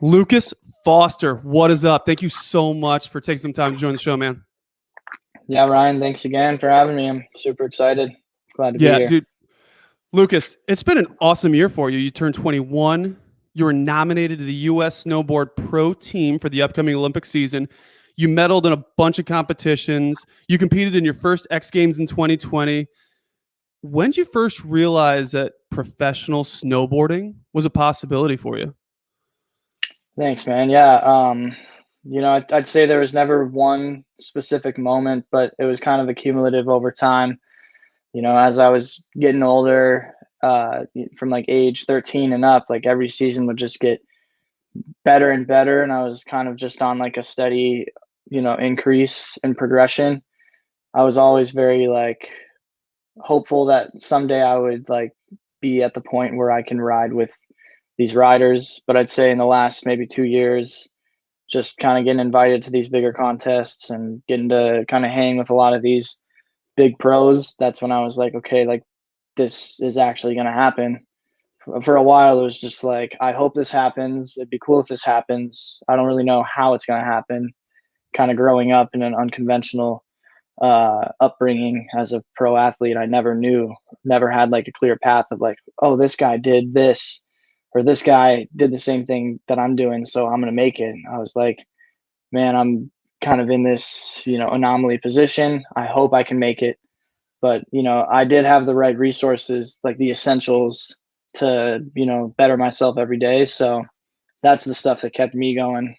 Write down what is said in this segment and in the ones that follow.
Lucas Foster, what is up? Thank you so much for taking some time to join the show, man. Yeah, Ryan, thanks again for having me. I'm super excited. Glad to be Yeah, here. dude. Lucas, it's been an awesome year for you. You turned 21. You were nominated to the US Snowboard Pro Team for the upcoming Olympic season. You medaled in a bunch of competitions. You competed in your first X Games in 2020. When did you first realize that professional snowboarding was a possibility for you? Thanks, man. Yeah, I'd say there was never one specific moment, but it was kind of accumulative over time. As I was getting older, from like age 13 and up, like every season would just get better and better, and I was kind of just on like a steady, increase in progression. I was always very like hopeful that someday I would like be at the point where I can ride with these riders. But I'd say in the last maybe 2 years, just kind of getting invited to these bigger contests and getting to kind of hang with a lot of these big pros, that's when I was like, okay, like this is actually going to happen. For a while, it was just like, I hope this happens. It'd be cool if this happens. I don't really know how it's going to happen. Kind of growing up in an unconventional upbringing as a pro athlete, I never had like a clear path of like, oh, this guy did this or this guy did the same thing that I'm doing, so I'm gonna make it. I was like, man, I'm kind of in this, anomaly position. I hope I can make it. But, I did have the right resources, like the essentials to, better myself every day. So that's the stuff that kept me going.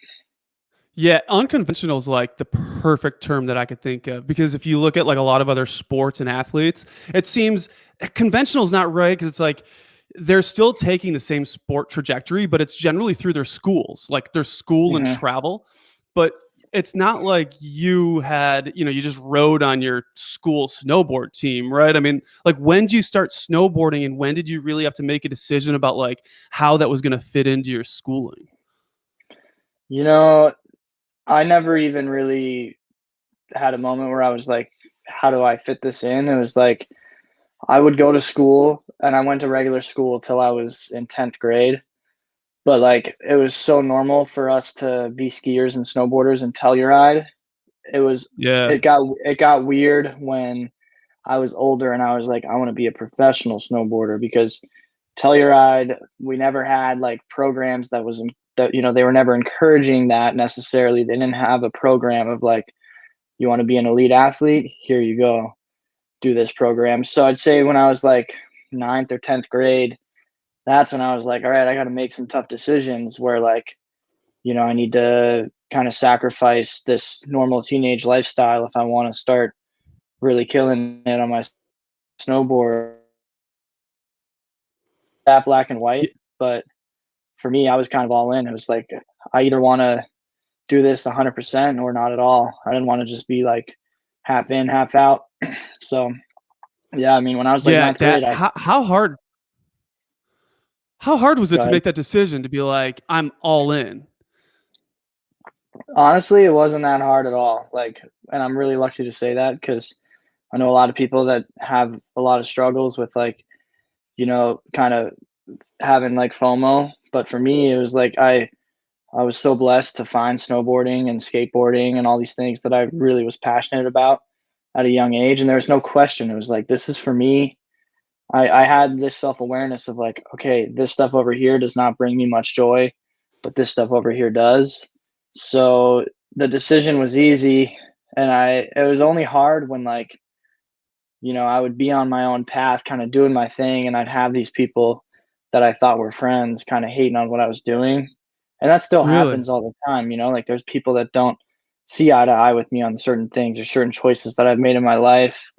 Yeah, unconventional is like the perfect term that I could think of because if you look at like a lot of other sports and athletes, it seems conventional is not right because it's like they're still taking the same sport trajectory, but it's generally through their schools, like their school and Hmm. travel. But it's not like you had, you just rode on your school snowboard team, right? I mean, like when did you start snowboarding and when did you really have to make a decision about like how that was going to fit into your schooling? You know, I never even really had a moment where I was like, how do I fit this in? It was like I would go to school and I went to regular school till I was in 10th grade. But like it was so normal for us to be skiers and snowboarders and Telluride. It was Yeah. it got weird when I was older and I was like, I want to be a professional snowboarder because Telluride, we never had like programs that they were never encouraging that necessarily. They didn't have a program of like, you want to be an elite athlete? Here you go, do this program. So I'd say when I was like ninth or 10th grade, that's when I was like, all right, I got to make some tough decisions where like, I need to kind of sacrifice this normal teenage lifestyle if I want to start really killing it on my snowboard. That black and white, but for me, I was kind of all in. It was like I either want to do this 100% or not at all. I didn't want to just be like half in, half out. So yeah, I mean, when I was like Yeah, ninth grade, I how hard was it go to ahead. make that decision to be like, I'm all in? Honestly, it wasn't that hard at all. Like, and I'm really lucky to say that because I know a lot of people that have a lot of struggles with like, kind of having like FOMO. But for me, it was like I was so blessed to find snowboarding and skateboarding and all these things that I really was passionate about at a young age. And there was no question. It was like, this is for me. I had this self awareness of like, okay, this stuff over here does not bring me much joy, but this stuff over here does. So the decision was easy. And it was only hard when like, I would be on my own path, kind of doing my thing, and I'd have these people that I thought were friends kind of hating on what I was doing. And that still Really? happens all the time, like there's people that don't see eye to eye with me on certain things or certain choices that I've made in my life.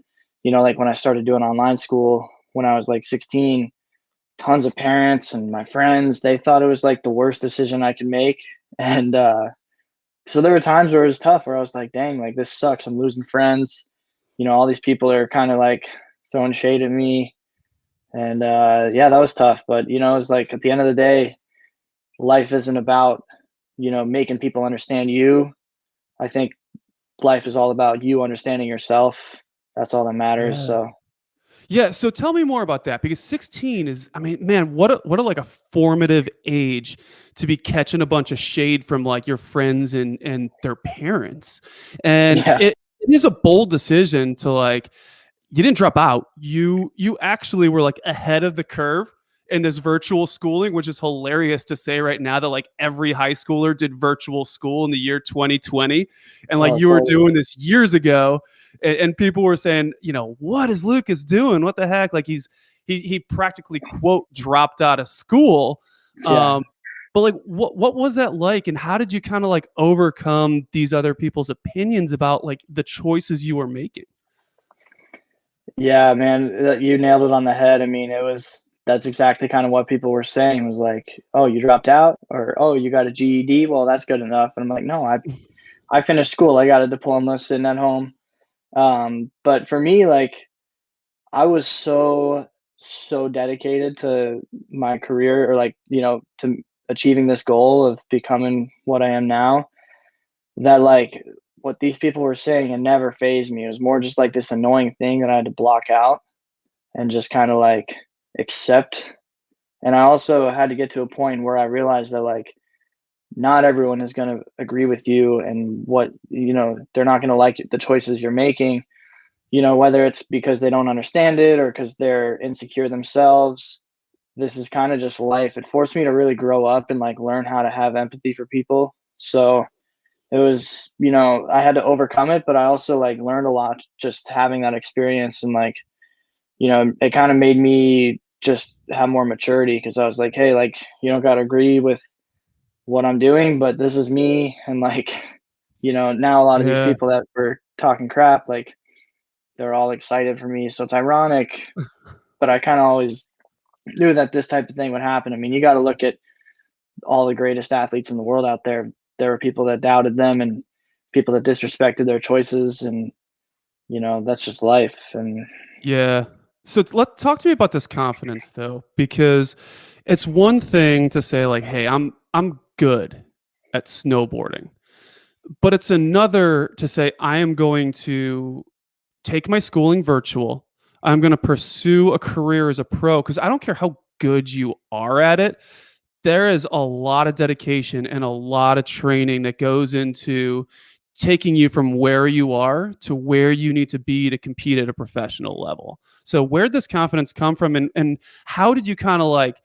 Like when I started doing online school when I was like 16, tons of parents and my friends, they thought it was like the worst decision I could make. And so there were times where it was tough where I was like, dang, like this sucks. I'm losing friends. All these people are kind of like throwing shade at me. And yeah, that was tough. But, it's like at the end of the day, life isn't about, making people understand you. I think life is all about you understanding yourself. That's all that matters. Yeah. So Yeah, so tell me more about that because 16 is, I mean, man, what a like a formative age to be catching a bunch of shade from like your friends and their parents. And Yeah. it is a bold decision to like you didn't drop out. You actually were like ahead of the curve in this virtual schooling, which is hilarious to say right now that like every high schooler did virtual school in the year 2020, and like Oh, you were totally. doing this years ago, and people were saying, you know, what is Lucas doing? What the heck? Like he practically quote dropped out of school. Yeah. Um, but like, what was that like, and how did you kind of like overcome these other people's opinions about like the choices you were making? Yeah, man, you nailed it on the head. I mean, that's exactly kind of what people were saying was like, "Oh, you dropped out," or "Oh, you got a GED. Well, that's good enough." And I'm like, "No, I finished school. I got a diploma sitting at home." But for me, like, I was so dedicated to my career, or like, to achieving this goal of becoming what I am now, that like what these people were saying, it never phased me. It was more just like this annoying thing that I had to block out and just kind of like accept. And I also had to get to a point where I realized that like not everyone is going to agree with you, and they're not going to like the choices you're making, whether it's because they don't understand it or because they're insecure themselves. This is kind of just life. It forced me to really grow up and like learn how to have empathy for people. So it was, I had to overcome it, but I also like learned a lot just having that experience. And like, it kind of made me just have more maturity, because I was like, hey, like, you don't got to agree with what I'm doing, but this is me. And like, now a lot of these Yeah. people that were talking crap, like, they're all excited for me. So it's ironic, but I kind of always knew that this type of thing would happen. I mean, you got to look at all the greatest athletes in the world out there. There were people that doubted them and people that disrespected their choices. And, that's just life. And Yeah. So let talk to me about this confidence though, because it's one thing to say like, "Hey, I'm good at snowboarding," but it's another to say, "I am going to take my schooling virtual. I'm going to pursue a career as a pro." Because I don't care how good you are at it, there is a lot of dedication and a lot of training that goes into taking you from where you are to where you need to be to compete at a professional level. So where'd this confidence come from, and how did you kind of like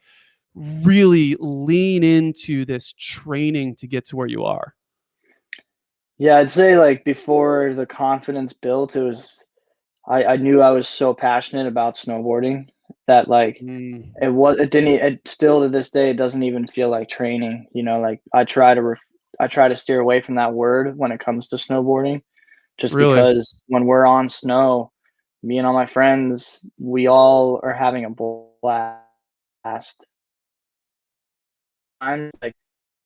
really lean into this training to get to where you are? yeah, I'd say like before the confidence built, I knew I was so passionate about snowboarding that like Mm, it didn't it still to this day, it doesn't even feel like training. Like I try to steer away from that word when it comes to snowboarding, just really? because when we're on snow, me and all my friends, we all are having a blast. I'm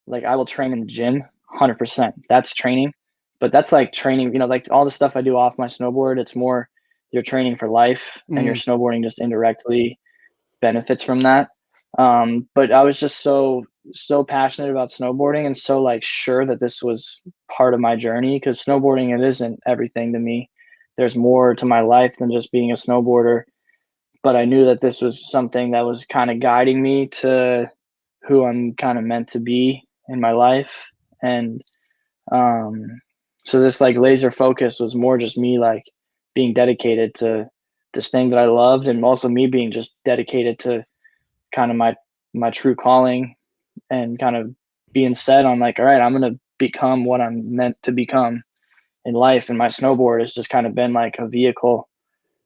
like I will train in the gym 100%. That's training. But that's like training, like all the stuff I do off my snowboard, it's more you're training for life, and your Mm, snowboarding just indirectly benefits from that. But I was just so passionate about snowboarding and so like sure that this was part of my journey, because snowboarding, it isn't everything to me. There's more to my life than just being a snowboarder. But I knew that this was something that was kind of guiding me to who I'm kind of meant to be in my life. And um, so this like laser focus was more just me like being dedicated to this thing that I loved, and also me being just dedicated to kind of my true calling, and kind of being set on like, all right, I'm gonna become what I'm meant to become in life. And my snowboard has just kind of been like a vehicle.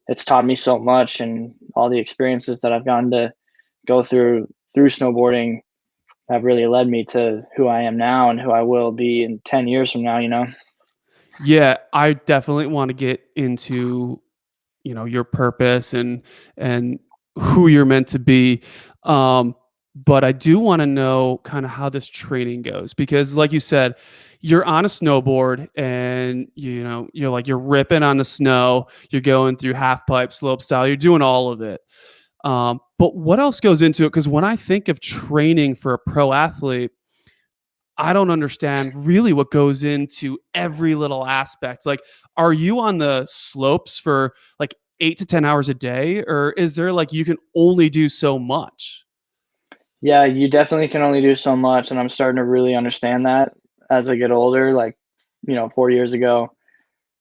It's taught me so much, and all the experiences that I've gotten to go through snowboarding have really led me to who I am now and who I will be in 10 years from now. yeah, I definitely want to get into your purpose and who you're meant to be. um but I do want to know kind of how this training goes, because like you said, you're on a snowboard and you're like you're ripping on the snow, you're going through half pipe, slope style, you're doing all of it. But what else goes into it? Because when I think of training for a pro athlete, I don't understand really what goes into every little aspect. Like, are you on the slopes for like 8 to 10 hours a day, or is there like you can only do so much? Yeah, you definitely can only do so much, and I'm starting to really understand that as I get older. Like, 4 years ago,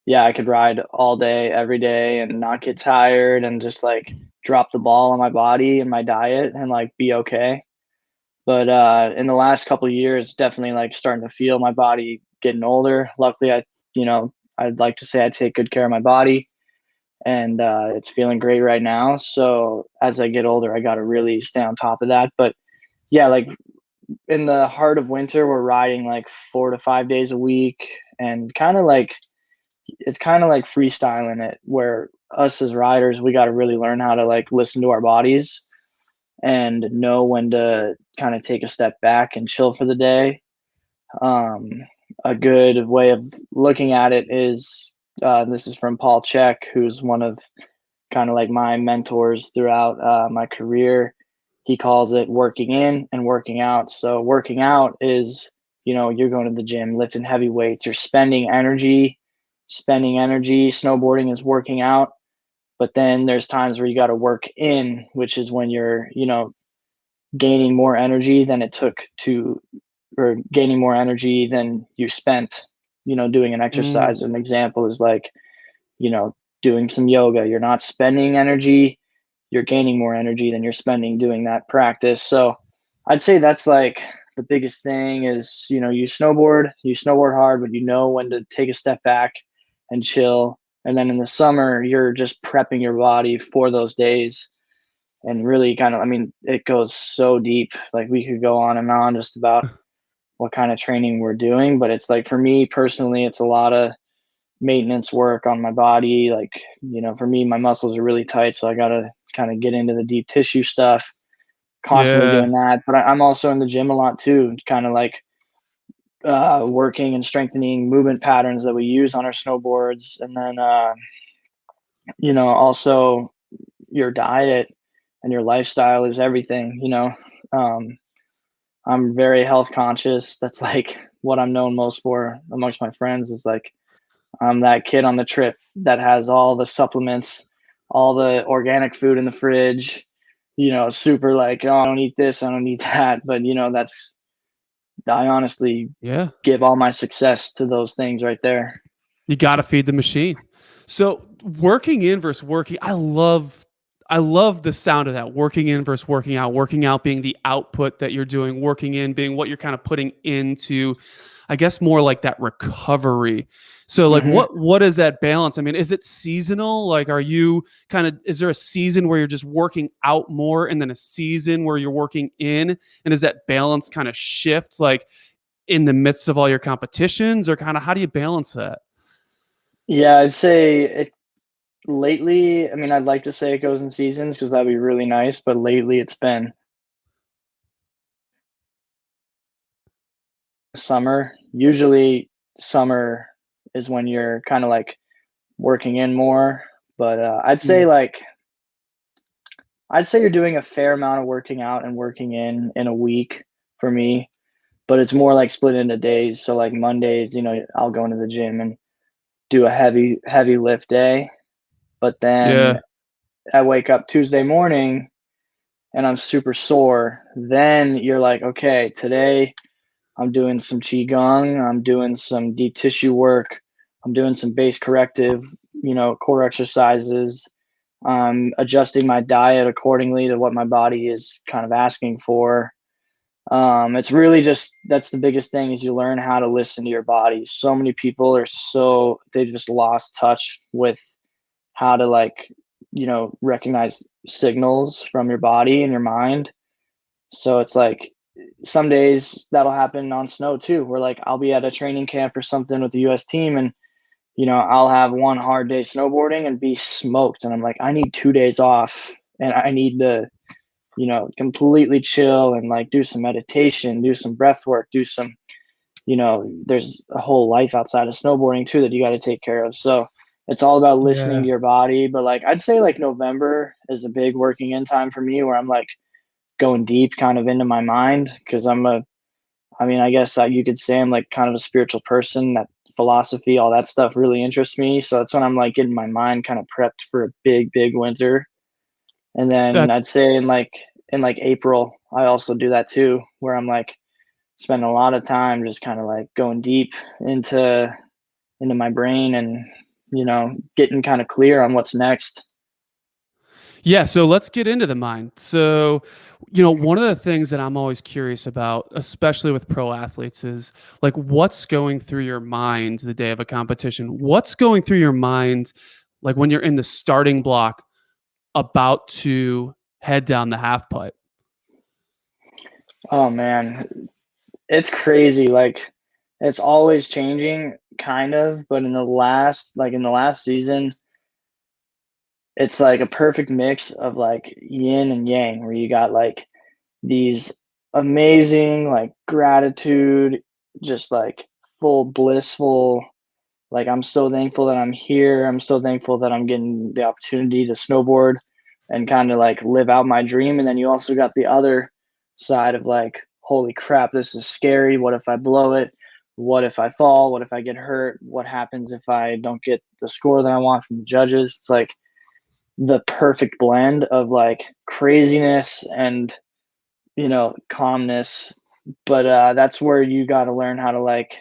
yeah, I could ride all day, every day, and not get tired, and just like drop the ball on my body and my diet, and like be okay. But in the last couple of years, definitely like starting to feel my body getting older. Luckily, I'd like to say I take good care of my body, and it's feeling great right now. So as I get older, I got to really stay on top of that. But yeah, like in the heart of winter, we're riding like 4 to 5 days a week, and kind of like it's kind of like freestyling it, where us as riders, we got to really learn how to like listen to our bodies and know when to kind of take a step back and chill for the day. Um, a good way of looking at it is this is from Paul Check, who's one of kind of like my mentors throughout my career. He calls it working in and working out. So working out is, you're going to the gym, lifting heavy weights, you're spending energy. Snowboarding is working out. But then there's times where you got to work in, which is when you're, gaining more energy than it took to, or gaining more energy than you spent, doing an Mm, exercise. An example is like, you know, doing some yoga. You're not spending energy, you're gaining more energy than you're spending doing that practice. So I'd say that's like the biggest thing is, you snowboard hard, but you know when to take a step back and chill. And then in the summer, you're just prepping your body for those days, and really kind of, I mean, it goes so deep. Like we could go on and on just about what kind of training we're doing, but it's like for me personally, it's a lot of maintenance work on my body. Like, for me, my muscles are really tight, so I got to kind of get into the deep tissue stuff, constantly yeah. doing that. But I'm also in the gym a lot too, kind of like working and strengthening movement patterns that we use on our snowboards. And then, also your diet and your lifestyle is everything. um, I'm very health conscious. That's like what I'm known most for amongst my friends, is like I'm that kid on the trip that has all the supplements, all the organic food in the fridge, super like, oh, I don't eat this, I don't eat that. But that's, I honestly Yeah. give all my success to those things right there. You got to feed the machine. So working in versus working, I love the sound of that. Working in versus working out being the output that you're doing, working in being what you're kind of putting into, I guess more like that recovery. So like Hmm. what is that balance? I mean, is it seasonal? Like are you kind of, is there a season where you're just working out more and then a season where you're working in? And does that balance kind of shift like in the midst of all your competitions, or kind of how do you balance that? Yeah, I'd say it lately. I mean, I'd like to say it goes in seasons because that'd be really nice, but lately it's been summer. Usually, summer is when you're kind of like working in more. But I'd say you're doing a fair amount of working out and working in a week for me, but it's more like split into days. So like Mondays, I'll go into the gym and do a heavy lift day, but then Yeah. I wake up Tuesday morning and I'm super sore. Then you're like, okay, today I'm doing some qigong, I'm doing some deep tissue work, I'm doing some base corrective, core exercises, adjusting my diet accordingly to what my body is kind of asking for. It's really just, that's the biggest thing, is you learn how to listen to your body. So many people they just lost touch with how to like, recognize signals from your body and your mind. So it's like some days that'll happen on snow too, where like I'll be at a training camp or something with the US team, and I'll have one hard day snowboarding and be smoked. And I'm like, I need 2 days off, and I need to, completely chill and like do some meditation, do some breath work, do some, there's a whole life outside of snowboarding too that you got to take care of. So it's all about listening Yeah. to your body. But like, I'd say like November is a big working in time for me, where I'm like going deep kind of into my mind, because I mean, I guess you could say I'm like kind of a spiritual person that philosophy, all that stuff really interests me. So that's when I'm like getting my mind kind of prepped for a big winter. And then That's I'd say in like April, I also do that too, where I'm like spending a lot of time just kind of like going deep into my brain and getting kind of clear on what's next. Yeah, so let's get into the mind. So, one of the things that I'm always curious about, especially with pro athletes, is like what's going through your mind the day of a competition? What's going through your mind like when you're in the starting block about to head down the half pipe? Oh man, it's crazy. Like it's always changing kind of, but in the last season, it's like a perfect mix of like yin and yang where you got like these amazing like gratitude, just like full blissful, like I'm so thankful that I'm here. I'm so thankful that I'm getting the opportunity to snowboard and kind of like live out my dream. And then you also got the other side of like, holy crap, this is scary. What if I blow it? What if I fall? What if I get hurt? What happens if I don't get the score that I want from the judges? It's like the perfect blend of like craziness and calmness. But that's where you got to learn how to like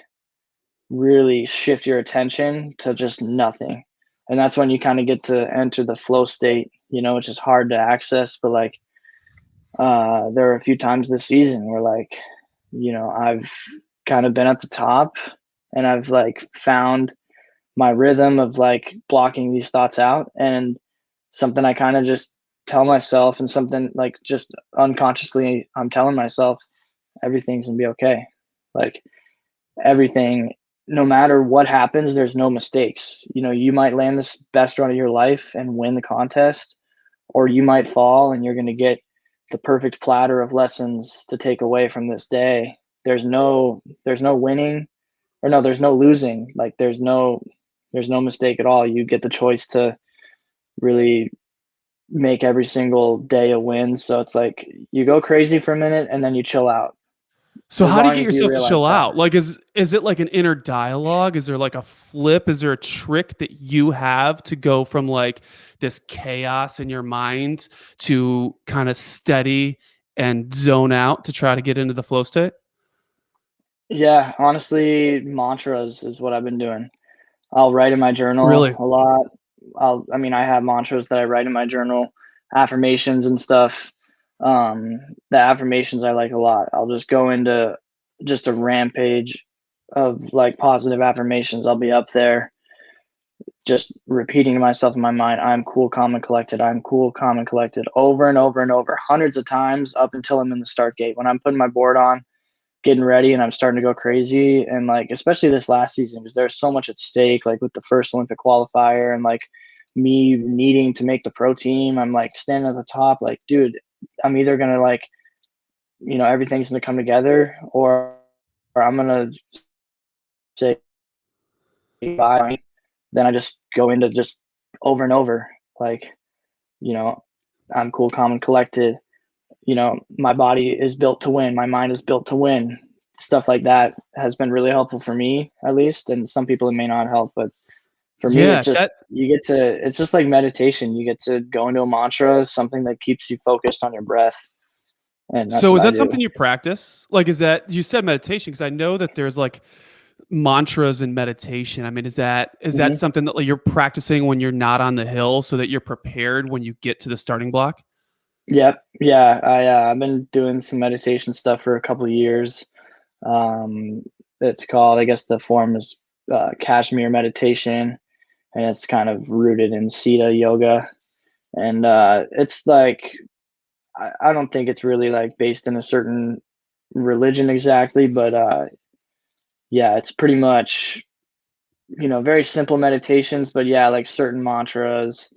really shift your attention to just nothing. And that's when you kind of get to enter the flow state, which is hard to access. But like, there are a few times this season where like, I've kind of been at the top and I've like found my rhythm of like blocking these thoughts out, and something I kind of just tell myself, and something like just unconsciously I'm telling myself everything's gonna be okay. Like everything, no matter what happens, there's no mistakes. You might land this best run of your life and win the contest, or you might fall and you're going to get the perfect platter of lessons to take away from this day. There's no winning, or no, there's no losing. Like there's no mistake at all. You get the choice to really make every single day a win. So it's like you go crazy for a minute and then you chill out. So As how do you long get as you yourself to realize chill that. out? Like is it like an inner dialogue? Is there like a flip? Is there a trick that you have to go from like this chaos in your mind to kind of steady and zone out to try to get into the flow state? Yeah, honestly, mantras is what I've been doing. I'll write in my journal Really? a lot. I have mantras that I write in my journal, affirmations and stuff. The affirmations I like a lot. I'll just go into just a rampage of like positive affirmations. I'll be up there just repeating to myself in my mind, I'm cool, calm, and collected. I'm cool, calm, and collected over and over and over, hundreds of times up until I'm in the start gate. When I'm putting my board on, getting ready, and I'm starting to go crazy. And like, especially this last season, because there's so much at stake, like with the first Olympic qualifier and like me needing to make the pro team. I'm like standing at the top, like, dude, I'm either gonna like, everything's gonna come together, or I'm gonna say bye. Then I just go into just over and over, like, you know, I'm cool, calm, and collected. My body is built to win. My mind is built to win. Stuff like that has been really helpful for me, at least. And some people it may not help, but for me, Yeah, that it's just like meditation. You get to go into a mantra, something that keeps you focused on your breath. And that's so what is I that do. something you practice? Like is that you said meditation because I know that there's like mantras and meditation. I mean, is that hmm something that like, you're practicing when you're not on the hill so that you're prepared when you get to the starting block? Yep. Yeah. I've been doing some meditation stuff for a couple of years. Um, it's called, I guess the form is Kashmir meditation, and it's kind of rooted in Sita yoga. And it's like, I don't think it's really like based in a certain religion exactly, but yeah, it's pretty much, very simple meditations, but yeah, like certain mantras,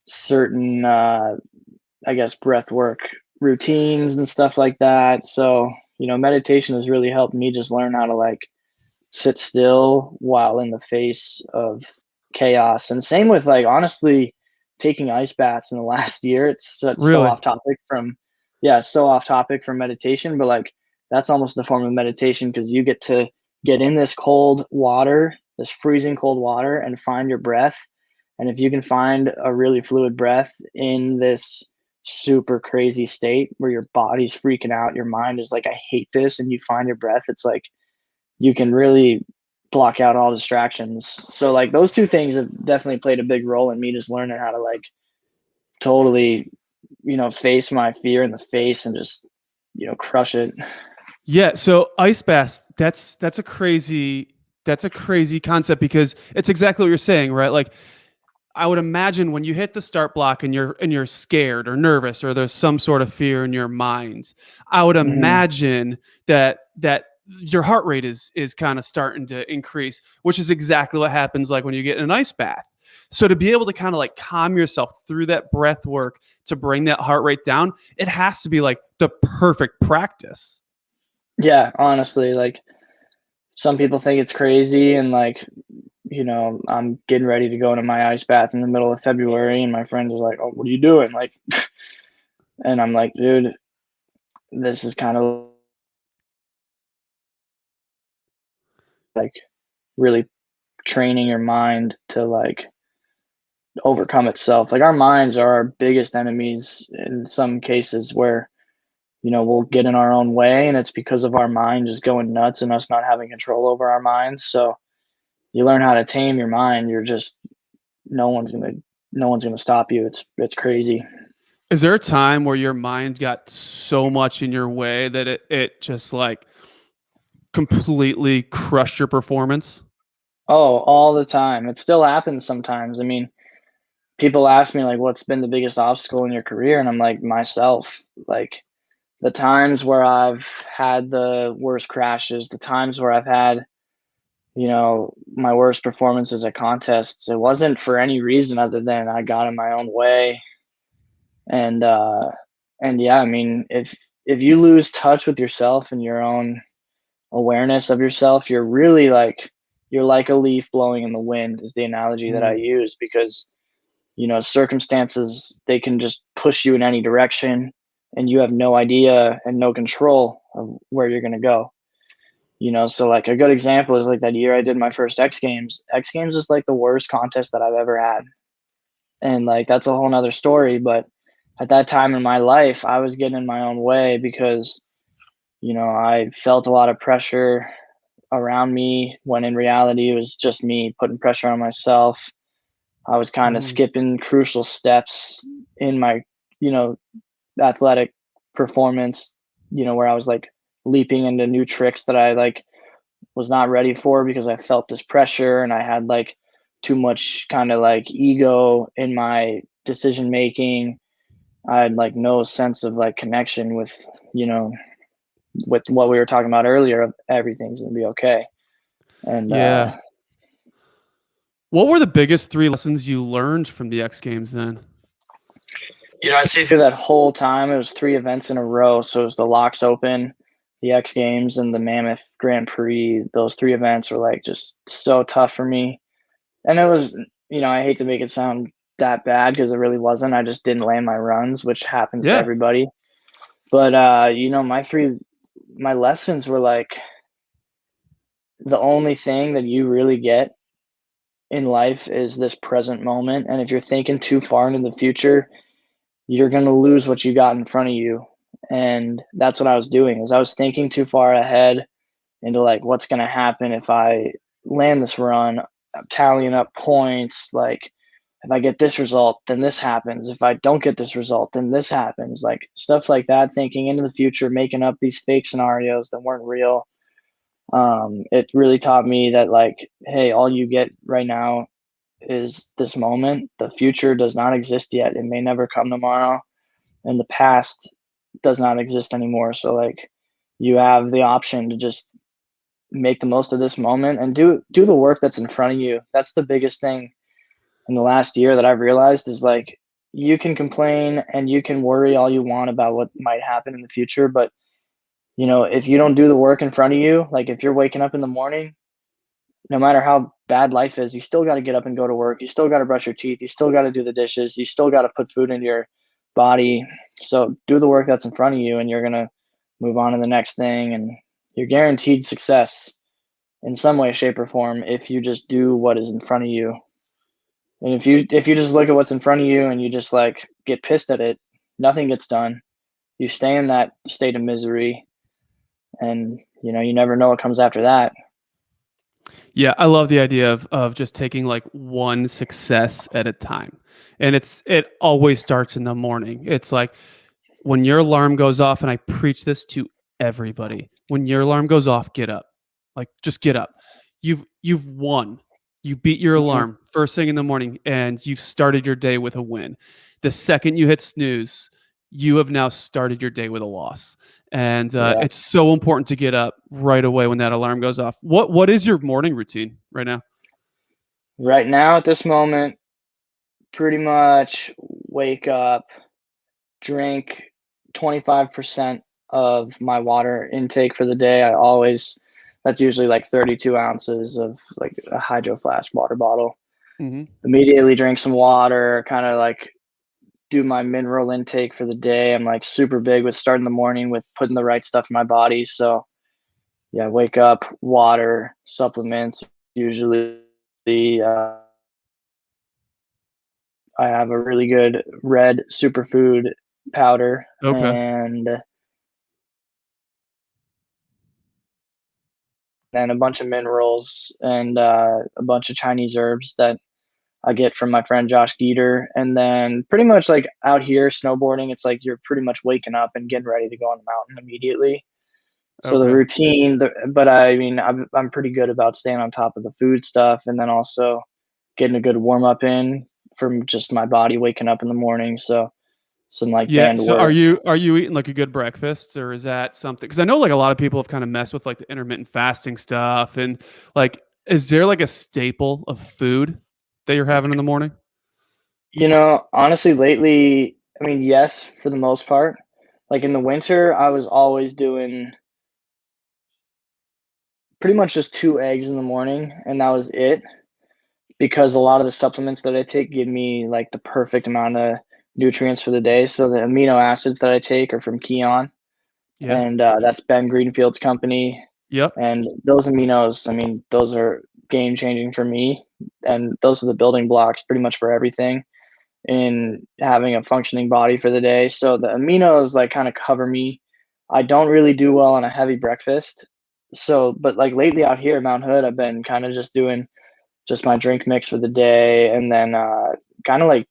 certain, I guess, breath work routines and stuff like that. So, meditation has really helped me just learn how to like sit still while in the face of chaos. And same with like honestly taking ice baths in the last year. It's so Really? off topic from yeah, so off topic from meditation, but like that's almost a form of meditation because you get to get in this cold water this freezing cold water and find your breath. And if you can find a really fluid breath in this super crazy state where your body's freaking out, your mind is like, I hate this, and you find your breath, it's like you can really block out all distractions. So like those two things have definitely played a big role in me just learning how to like totally, face my fear in the face and just, crush it. Yeah. So ice baths, that's a crazy concept, because it's exactly what you're saying, right? Like, I would imagine when you hit the start block and you're scared or nervous, or there's some sort of fear in your mind, I would Hmm. imagine that your heart rate is kind of starting to increase, which is exactly what happens like when you get in an ice bath. So to be able to kind of like calm yourself through that breath work to bring that heart rate down, it has to be like the perfect practice. Yeah, honestly, like some people think it's crazy, and like, I'm getting ready to go into my ice bath in the middle of February, and my friend is like, "Oh, what are you doing?" Like, and I'm like, dude, this is kind of like really training your mind to like overcome itself. Like our minds are our biggest enemies in some cases where, we'll get in our own way, and it's because of our mind just going nuts and us not having control over our minds. So you learn how to tame your mind. You're just no one's gonna no one's gonna stop you. It's crazy. Is there a time where your mind got so much in your way that it just like completely crushed your performance? Oh, all the time. It still happens sometimes. I mean, people ask me like, "What's been the biggest obstacle in your career?" And I'm like, myself. Like the times where I've had the worst crashes, the times where I've had, my worst performances at contests, it wasn't for any reason other than I got in my own way. And and yeah, I mean, if you lose touch with yourself and your own awareness of yourself, you're like a leaf blowing in the wind is the analogy that I Mm. use, because circumstances, they can just push you in any direction, and you have no idea and no control of where you're going to go. So like a good example is like that year I did my first X Games was like the worst contest that I've ever had, and like that's a whole nother story. But at that time in my life, I was getting in my own way because I felt a lot of pressure around me, when in reality it was just me putting pressure on myself. I was kind of Mhm. skipping crucial steps in my, you know, athletic performance, where I was like leaping into new tricks that I like was not ready for because I felt this pressure, and I had like too much kind of like ego in my decision making. I had like no sense of like connection you know, with what we were talking about earlier of everything's gonna be okay. And Yeah. What were the biggest 3 lessons you learned from the X Games then? I'd say through that whole time, it was 3 events in a row. So it was the Locks Open, the X Games, and the Mammoth Grand Prix. Those 3 events were like just so tough for me. And it was, I hate to make it sound that bad because it really wasn't. I just didn't land my runs, which happens to Yeah. everybody. But my lessons were like the only thing that you really get in life is this present moment. And if you're thinking too far into the future, you're going to lose what you got in front of you. And that's what I was doing, is I was thinking too far ahead into like what's going to happen if I land this run. I'm tallying up points, like if I get this result, then this happens. If I don't get this result, then this happens. Like stuff like that, thinking into the future, making up these fake scenarios that weren't real. It really taught me that like, hey, all you get right now is this moment. The future does not exist yet. It may never come tomorrow, and the past does not exist anymore. So like, you have the option to just make the most of this moment and do the work that's in front of you. That's the biggest thing in the last year that I've realized is like, you can complain and you can worry all you want about what might happen in the future, but if you don't do the work in front of you, like if you're waking up in the morning, no matter how bad life is, you still got to get up and go to work. You still got to brush your teeth. You still got to do the dishes. You still got to put food into your body. So do the work that's in front of you, and you're going to move on to the next thing, and you're guaranteed success. in some way, shape, or form if you just do what is in front of you. And if you just look at what's in front of you and you just like get pissed at it, nothing gets done. You stay in that state of misery, and you never know what comes after that. Yeah, I love the idea of just taking like one success at a time. And it always starts in the morning. It's like when your alarm goes off, and I preach this to everybody. When your alarm goes off, get up. Like just get up. You've won. You beat your Mhm. alarm first thing in the morning, and you've started your day with a win. The second you hit snooze, you have now started your day with a loss. And Yeah. it's so important to get up right away when that alarm goes off. What is your morning routine right now? Right now, at this moment, pretty much wake up, drink 25% of my water intake for the day. That's usually like 32 ounces of like a hydro flask water bottle. Hmm. Immediately drink some water, kind of like do my mineral intake for the day. I'm like super big with starting the morning with putting the right stuff in my body. So yeah, wake up, water, supplements. Usually, uh, I have a really good red superfood powder Okay. and then a bunch of minerals and a bunch of Chinese herbs that I get from my friend Josh Geeter. And then pretty much like out here snowboarding, it's like you're pretty much waking up and getting ready to go on the mountain immediately. So the Okay. routine, but I mean, I'm pretty good about staying on top of the food stuff, and then also getting a good warm up in from just my body waking up in the morning. So some like Yeah. band So work. are you eating like a good breakfast, or is that something? Because I know like a lot of people have kind of messed with like the intermittent fasting stuff, and like, is there like a staple of food that you're having in the morning? Honestly, lately, I mean, yes, for the most part. Like in the winter, I was always doing pretty much just 2 eggs in the morning, and that was it, because a lot of the supplements that I take give me, like, the perfect amount of nutrients for the day. So the amino acids that I take are from Kion, Yeah. and, that's Ben Greenfield's company, Yep. and those aminos, I mean, those are game changing for me, and those are the building blocks pretty much for everything in having a functioning body for the day. So the aminos like kind of cover me. I don't really do well on a heavy breakfast. So, but like lately out here at Mount Hood, I've been kind of just doing just my drink mix for the day, and then kind of like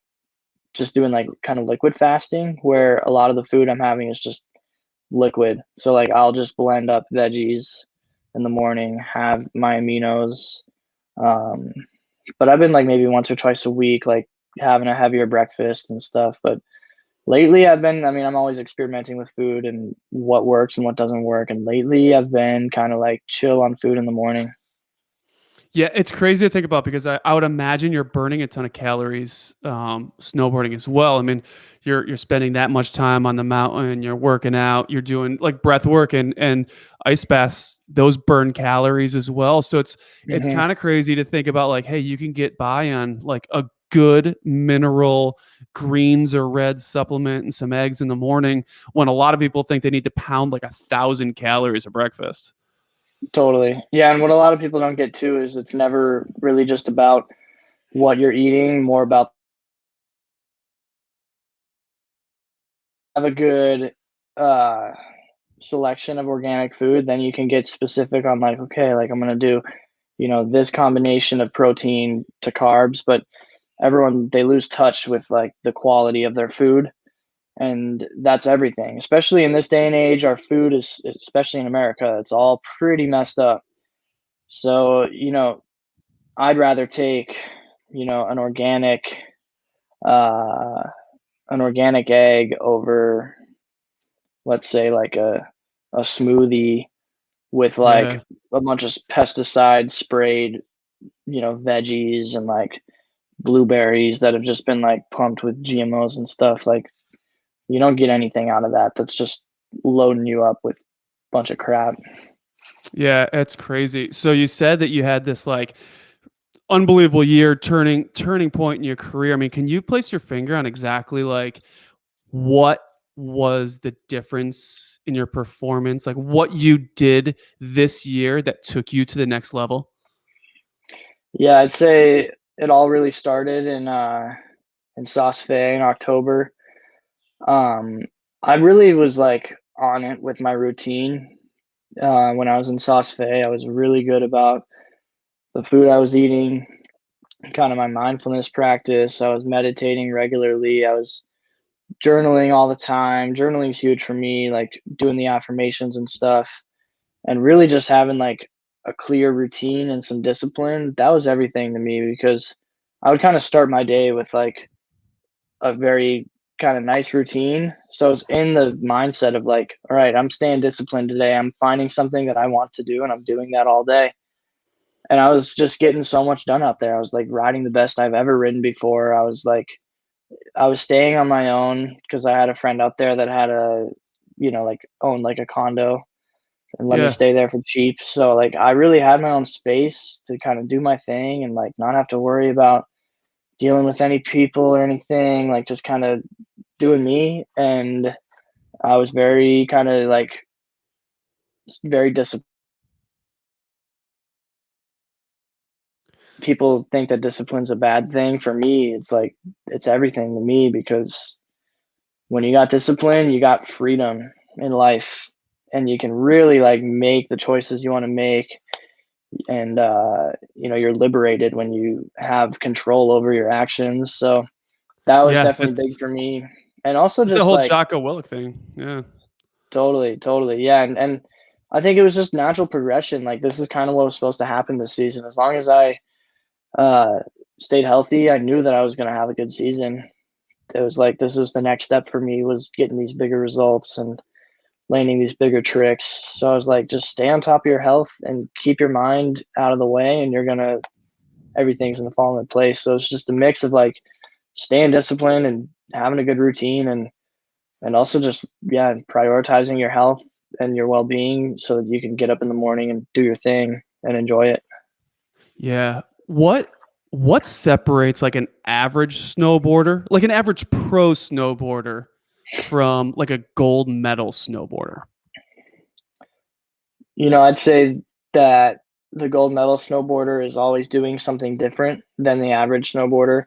just doing like kind of liquid fasting where a lot of the food I'm having is just liquid. So like I'll just blend up veggies in the morning, have my aminos. Um, but I've been like maybe once or twice a week, like having a heavier breakfast and stuff. But lately, I mean, I'm always experimenting with food and what works and what doesn't work. And lately, I've been kind of like chill on food in the morning. Yeah, it's crazy to think about because I would imagine you're burning a ton of calories snowboarding as well. I mean, you're spending that much time on the mountain, you're working out, you're doing like breath work and ice baths. Those burn calories as well. So it's Hmm. kind of crazy to think about like, hey, you can get by on like a good mineral greens or red supplement and some eggs in the morning when a lot of people think they need to pound like 1,000 calories of breakfast. Totally. Yeah. And what a lot of people don't get too is it's never really just about what you're eating, more about have a good uh, selection of organic food. Then you can get specific on like, okay, like I'm going to do, this combination of protein to carbs, but everyone they lose touch with like the quality of their food, and that's everything, especially in this day and age. Our food is, especially in America, it's all pretty messed up. So I'd rather take you know an organic uh an organic egg over, let's say, like a smoothie with like Yeah. a bunch of pesticide sprayed veggies and like blueberries that have just been like pumped with GMOs and stuff. Like you don't get anything out of that. That's just loading you up with a bunch of crap. Yeah, it's crazy. So you said that you had this like unbelievable year turning point in your career. I mean, can you place your finger on exactly like what was the difference in your performance? Like what you did this year that took you to the next level? Yeah, I'd say it all really started in Sauce Fe in October. Um, I really was like on it with my routine. When I was in Sauce Fe, I was really good about the food I was eating, kind of my mindfulness practice. I was meditating regularly. I was journaling all the time. Journaling is huge for me, like doing the affirmations and stuff, and really just having like a clear routine and some discipline. That was everything to me because I would kind of start my day with like a very kind of nice routine. So I was in the mindset of like, all right, I'm staying disciplined today. I'm finding something that I want to do and I'm doing that all day. And I was just getting so much done out there. I was like riding the best I've ever ridden before. I was staying on my own because I had a friend out there that had like owned like a condo and let me Yeah. stay there for cheap. So like I really had my own space to kind of do my thing and like not have to worry about dealing with any people or anything, like just kind of doing me. And I was very kind of like very disciplined. People think that discipline's a bad thing. For me, it's like it's everything to me because when you got discipline, you got freedom in life and you can really like make the choices you want to make. And you're liberated when you have control over your actions. So that was Yeah. definitely big for me. And also It's the just whole like Jocko Willick thing. Yeah. totally, totally. Yeah. And I think it was just natural progression. Like this is kind of what was supposed to happen this season. As long as I uh stayed healthy, I knew that I was gonna have a good season. It was like this is the next step for me was getting these bigger results and landing these bigger tricks. So I was like, just stay on top of your health and keep your mind out of the way and everything's gonna fall into place. So it's just a mix of like staying disciplined and having a good routine and also just yeah, prioritizing your health and your well being so that you can get up in the morning and do your thing and enjoy it. Yeah. What separates like an average snowboarder, like an average pro snowboarder from like a gold medal snowboarder? I'd say that the gold medal snowboarder is always doing something different than the average snowboarder.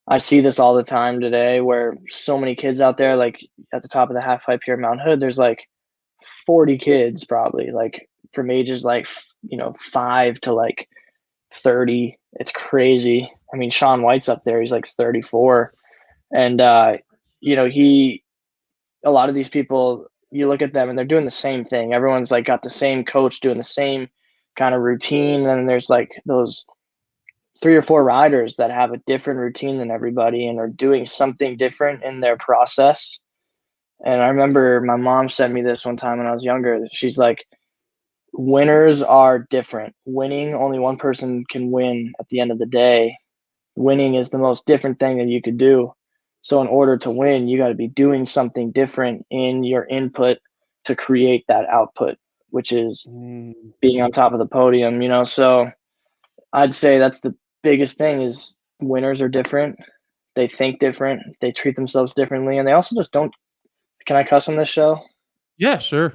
I see this all the time today where so many kids out there, like at the top of the half pipe here at Mount Hood, there's like 40 kids probably like from ages like, 5 to like 30. It's crazy. I mean, Sean White's up there. He's like 34. And, he, a lot of these people, you look at them and they're doing the same thing. Everyone's like got the same coach doing the same kind of routine. And there's like those 3 or 4 riders that have a different routine than everybody and are doing something different in their process. And I remember my mom sent me this one time when I was younger. She's like, winners are different. Winning, only one person can win at the end of the day. Winning is the most different thing that you could do. So in order to win, you got to be doing something different in your input to create that output, which is Mm. being on top of the podium. So I'd say that's the biggest thing is winners are different. They think different. They treat themselves differently. And they also just don't, can I cuss on this show? Yeah, sure.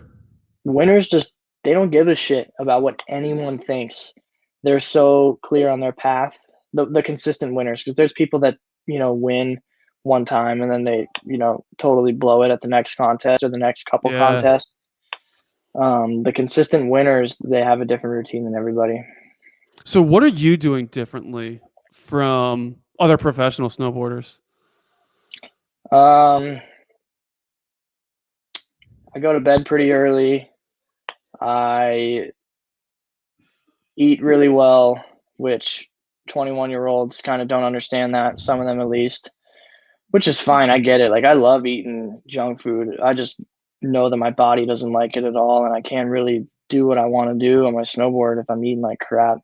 Winners just, they don't give a shit about what anyone thinks. They're so clear on their path. The consistent winners, because there's people that, win one time and then they, totally blow it at the next contest or the next couple Yeah. contests. The consistent winners, they have a different routine than everybody. So what are you doing differently from other professional snowboarders? Um, I go to bed pretty early. I eat really well, which 21-year-olds kind of don't understand that, some of them at least, which is fine. I get it. Like I love eating junk food. I just know that my body doesn't like it at all and I can't really do what I want to do on my snowboard if I'm eating like crap.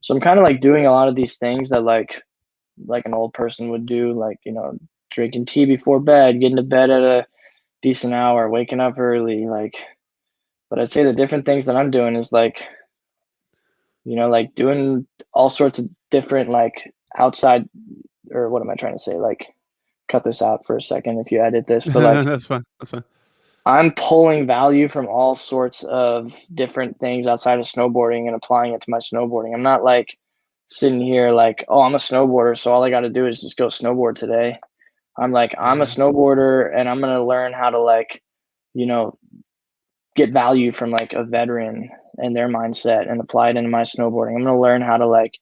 So I'm kind of like doing a lot of these things that like an old person would do, like, drinking tea before bed, getting to bed at a decent hour, waking up early, like but I'd say the different things that I'm doing is like like doing all sorts of different like outside or what am I trying to say? Like cut this out for a second if you edit this, but like That's fine. That's fine. I'm pulling value from all sorts of different things outside of snowboarding and applying it to my snowboarding. I'm not like sitting here like, oh, I'm a snowboarder, so all I got to do is just go snowboard today. I'm like, I'm a Yeah. snowboarder and I'm going to learn how to like, you know, get value from like a veteran and their mindset and apply it into my snowboarding. I'm going to learn how to like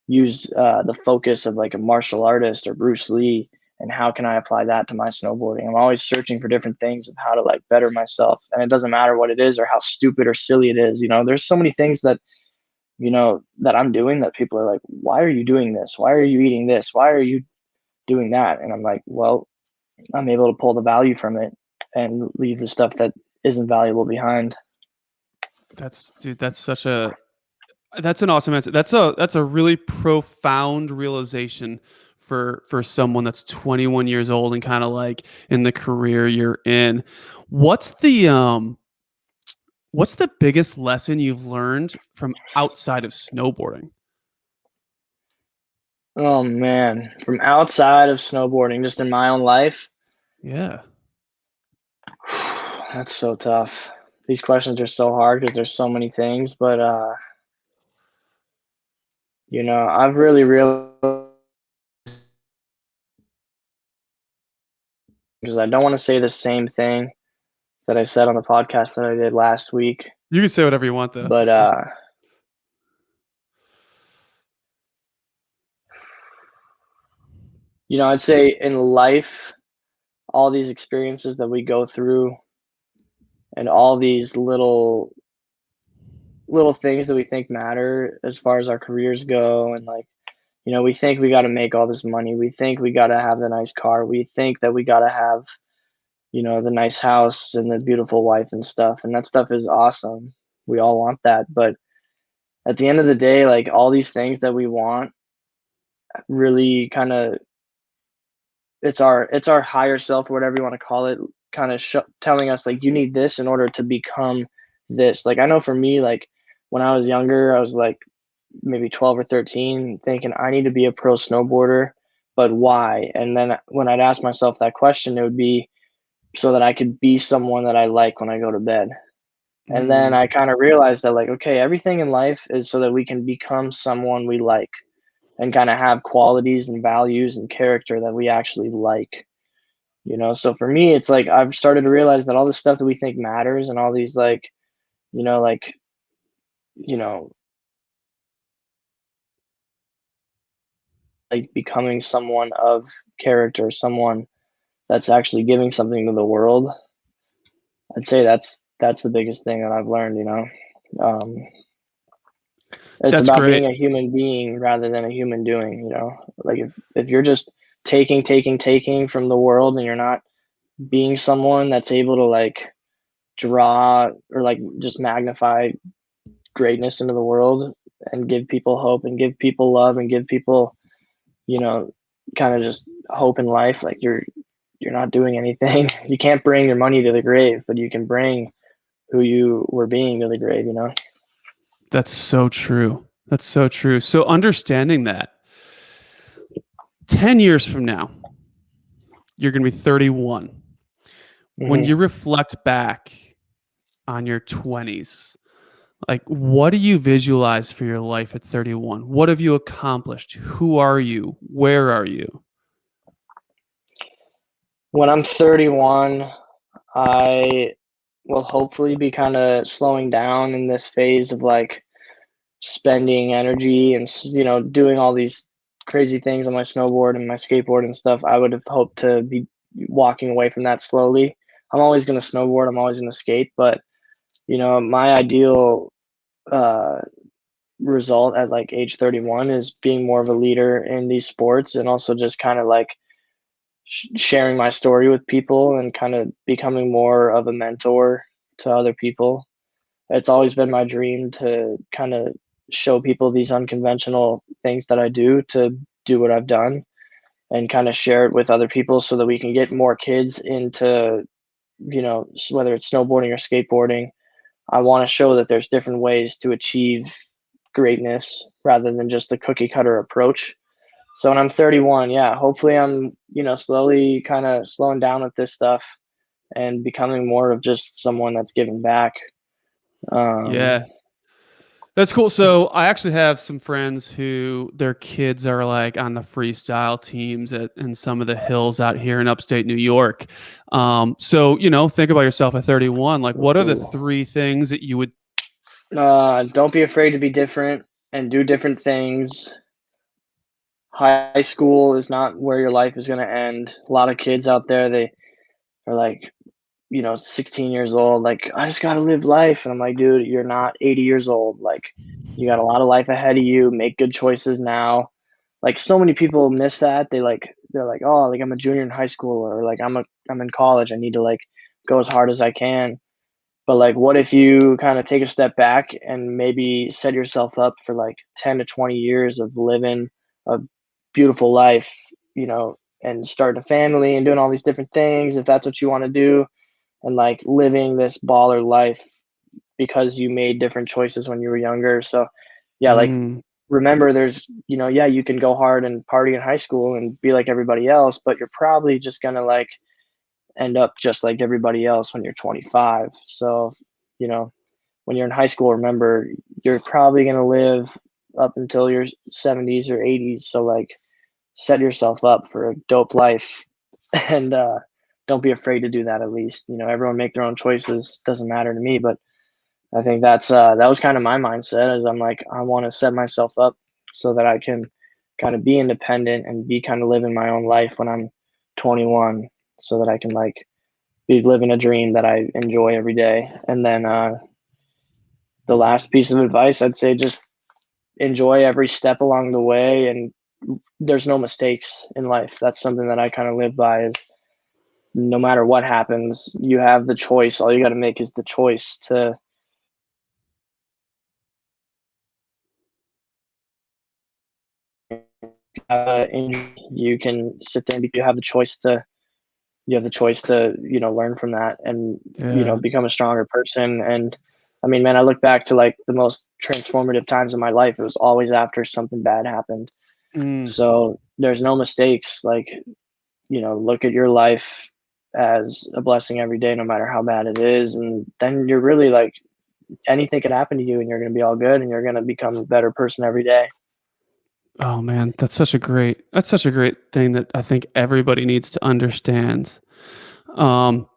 use the focus of like a martial artist or Bruce Lee, and how can I apply that to my snowboarding. I'm always searching for different things of how to like better myself, and it doesn't matter what it is or how stupid or silly it is. There's so many things that that I'm doing that people are like, why are you doing this, why are you eating this, why are you doing that? And I'm like, well, I'm able to pull the value from it and leave the stuff that isn't valuable behind. That's an awesome answer. That's a really profound realization for someone that's 21 years old and kind of like in the career you're in. What's the biggest lesson you've learned from outside of snowboarding? Oh man, from outside of snowboarding, just in my own life. Yeah. That's so tough. These questions are so hard because there's so many things, but I've really realized, because I don't want to say the same thing that I said on the podcast that I did last week, You can say whatever you want though. but I'd say in life, all these experiences that we go through and all these little things that we think matter as far as our careers go, and like, we think we got to make all this money, we think we got to have the nice car, we think that we got to have the nice house and the beautiful wife and stuff, and that stuff is awesome. We all want that, but at the end of the day, like, all these things that we want really kind of, it's our higher self or whatever you want to call it, kind of telling us like, you need this in order to become this. Like, I know for me, like when I was younger, I was like maybe 12 or 13 thinking I need to be a pro snowboarder, but why? And then when I'd ask myself that question, it would be so that I could be someone that I like when I go to bed. And then Mm, I kind of realized that, like, okay, everything in life is so that we can become someone we like and kind of have qualities and values and character that we actually like. So for me, it's like I've started to realize that all this stuff that we think matters and all these like, you know, like, you know, like becoming someone of character, someone that's actually giving something to the world. I'd say that's the biggest thing that I've learned. Um, it's that's about great. being a human being rather than a human doing. Like if you're just taking from the world and you're not being someone that's able to like draw or like just magnify greatness into the world and give people hope and give people love and give people, you know, kind of just hope in life, like you're not doing anything. You can't bring your money to the grave, but you can bring who you were being to the grave. That's so true. That's so true. So understanding that 10 years from now, you're going to be 31. When Hmm. you reflect back on your 20s, like what do you visualize for your life at 31? What have you accomplished? Who are you? Where are you? When I'm 31, I will hopefully be kind of slowing down in this phase of like spending energy and doing all these crazy things on my snowboard and my skateboard and stuff. I would have hoped to be walking away from that slowly. I'm always going to snowboard, I'm always going to skate, but my ideal uh result at like age 31 is being more of a leader in these sports, and also just kind of like sharing my story with people and kind of becoming more of a mentor to other people. It's always been my dream to kind of show people these unconventional things that I do to do what I've done, and kind of share it with other people so that we can get more kids into, whether it's snowboarding or skateboarding. I want to show that there's different ways to achieve greatness rather than just the cookie cutter approach. So when I'm 31, yeah, hopefully I'm, slowly kind of slowing down with this stuff and becoming more of just someone that's giving back. Um, Yeah. That's cool. So I actually have some friends who their kids are like on the freestyle teams in some of the hills out here in upstate New York. So think about yourself at 31. Like, what are the ooh. three things that you would? Don't be afraid to be different and do different things. High school is not where your life is going to end. A lot of kids out there, they are like, 16 years old, like, I just got to live life. And I'm like, dude, you're not 80 years old. Like, you got a lot of life ahead of you. Make good choices now. Like, so many people miss that. They're like, oh, like I'm a junior in high school, or like I'm in college. I need to like go as hard as I can. But like, what if you kind of take a step back and maybe set yourself up for like 10 to 20 years of living a beautiful life, and starting a family and doing all these different things if that's what you want to do, and like living this baller life because you made different choices when you were younger. So yeah, like, Mm, remember there's, yeah, you can go hard and party in high school and be like everybody else, but you're probably just gonna like end up just like everybody else when you're 25. So, you know, when you're in high school, remember you're probably going to live up until your 70s or 80s. So, like, set yourself up for a dope life and don't be afraid to do that at least. Everyone make their own choices. Doesn't matter to me. But I think that was kind of my mindset, as I'm like, I want to set myself up so that I can kind of be independent and be kind of living my own life when I'm 21, so that I can like be living a dream that I enjoy every day. And then the last piece of advice, I'd say just enjoy every step along the way. And there's no mistakes in life. That's something that I kind of live by, is no matter what happens, you have the choice. All you got to make is the choice to injury. You can sit there and you have the choice to learn from that and yeah. become a stronger person. And I mean, man, I look back to like the most transformative times of my life, it was always after something bad happened. Mm. So there's no mistakes. Like, look at your life as a blessing every day, no matter how bad it is. And then you're really like, anything could happen to you and you're going to be all good and you're going to become a better person every day. Oh man, that's such a great thing that I think everybody needs to understand. Um,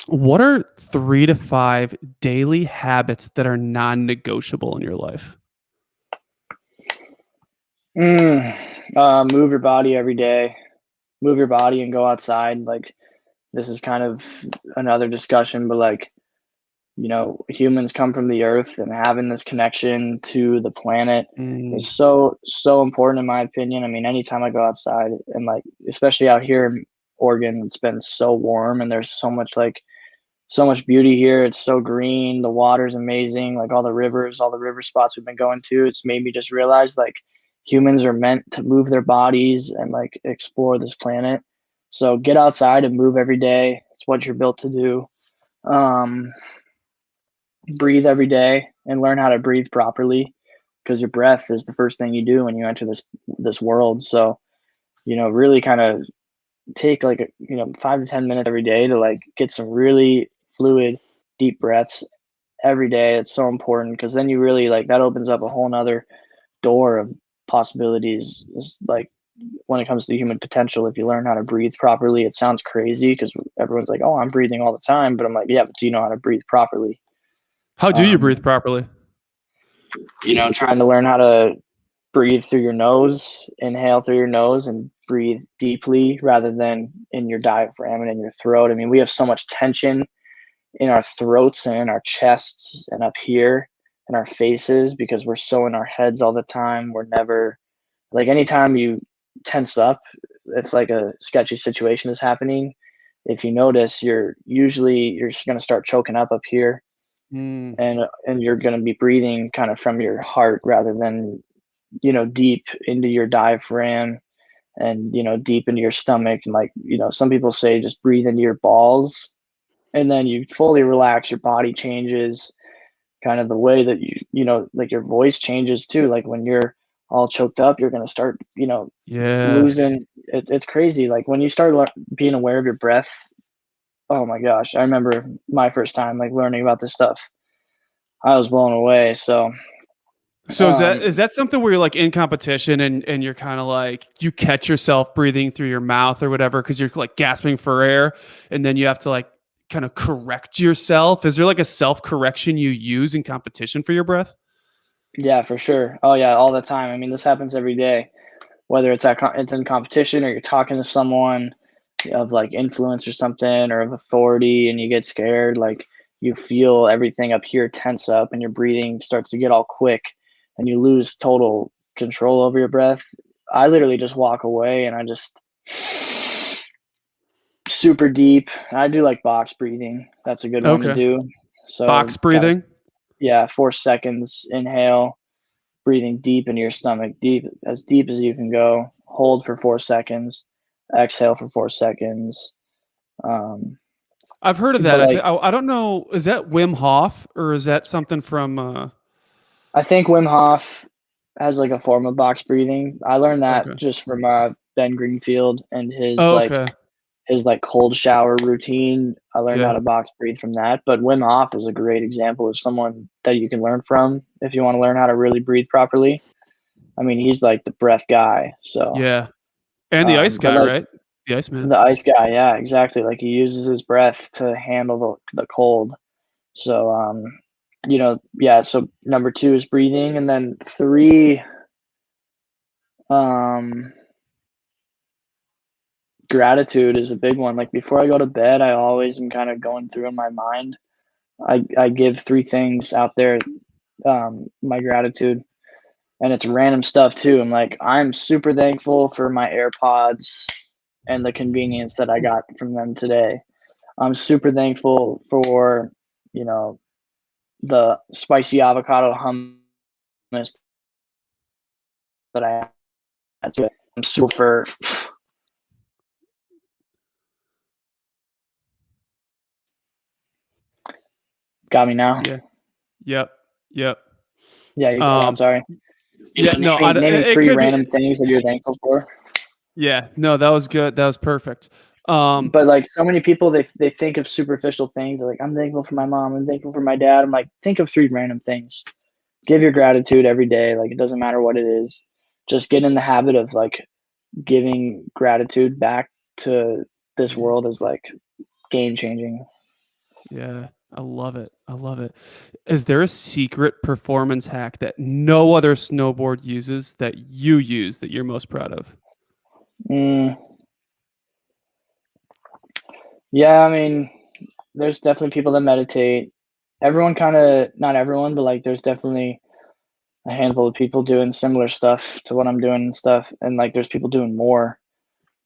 what are 3 to 5 daily habits that are non-negotiable in your life? Move your body every day. Move your body and go outside. Like, this is kind of another discussion, but like, humans come from the earth, and having this connection to the planet Mm, is so important in my opinion. I mean, anytime I go outside, and like, especially out here in Oregon, it's been so warm and there's so much beauty here. It's so green. The water's amazing. Like, all the river spots we've been going to, it's made me just realize like humans are meant to move their bodies and like explore this planet. So get outside and move every day. It's what you're built to do. Um, Breathe every day and learn how to breathe properly, because your breath is the first thing you do when you enter this world. So, really kind of take like 5 to 10 minutes every day to like get some really fluid, deep breaths every day. It's so important, because then you really like, that opens up a whole nother door of possibilities. It's like, when it comes to human potential, if you learn how to breathe properly, it sounds crazy because everyone's like, oh, I'm breathing all the time. But I'm like, yeah, but do you know how to breathe properly? how do you breathe Um, properly? Trying to learn how to breathe through your nose, inhale through your nose and breathe deeply rather than in your diaphragm and in your throat. I mean, we have so much tension in our throats and in our chests and up here in our faces because we're so in our heads all the time. We're never like, anytime you tense up, if like a sketchy situation is happening, if you notice, you're going to start choking up here, Mm, and you're going to be breathing kind of from your heart rather than deep into your diaphragm and deep into your stomach. And like, some people say just breathe into your balls, and then you fully relax, your body changes, kind of the way that like your voice changes too. Like, when you're all choked up, you're going to start, Yeah. losing. It's crazy. Like when you start being aware of your breath, oh my gosh, I remember my first time like learning about this stuff. I was blown away. So, So um, is that something where you're like in competition and you're kind of like you catch yourself breathing through your mouth or whatever because you're like gasping for air and then you have to like kind of correct yourself? Is there like a self-correction you use in competition for your breath? yeah, for sure. Oh yeah, all the time. I mean, this happens every day, whether it's in competition or you're talking to someone of like influence or something or of authority and you get scared, like you feel everything up here tense up and your breathing starts to get all quick and you lose total control over your breath. I literally just walk away and I just super deep. I do like box breathing. That's a good one to Okay. do. So Box kind of, breathing. yeah, 4 seconds inhale, breathing deep into your stomach, deep as you can go. Hold for 4 seconds, exhale for 4 seconds. Um, I've heard of but that. like, I don't know. Is that Wim Hof or is that something from? I think Wim Hof has like a form of box breathing. I learned that Okay. just from Ben Greenfield and Oh, okay. his like cold shower routine. I learned how Yeah. to box breathe from that. But Wim Hof is a great example of someone that you can learn from if you want to learn how to really breathe properly. I mean, he's like the breath guy. So, Yeah. And the ice but guy, like right? The ice man. the ice guy, yeah, exactly. Like he uses his breath to handle the cold. So, yeah. So number two is breathing, and then three, um, gratitude is a big one. Like before I go to bed, I always am kind of going through in my mind. I give three things out there, my gratitude, and it's random stuff too. I'm like, I'm super thankful for my AirPods and the convenience that I got from them today. I'm super thankful for, you know, the spicy avocado hummus that I had to. I'm super for got me now. Yeah. Yep. Yep. Yeah, you got on. Um, Sorry. yeah, no, Naming it three could random be. things that you're thankful for. Yeah, no, that was good. That was perfect. But like so many people, they think of superficial things. They're like, I'm thankful for my mom. I'm thankful for my dad. I'm like, think of three random things. Give your gratitude every day. Like it doesn't matter what it is. Just get in the habit of like giving gratitude back to this world is like game changing. Yeah, I love it. I love it. Is there a secret performance hack that no other snowboard uses that you use that you're most proud of? Mm, yeah, I mean, there's definitely people that meditate. Everyone kind of, not everyone, but like there's definitely a handful of people doing similar stuff to what I'm doing and stuff. And like there's people doing more.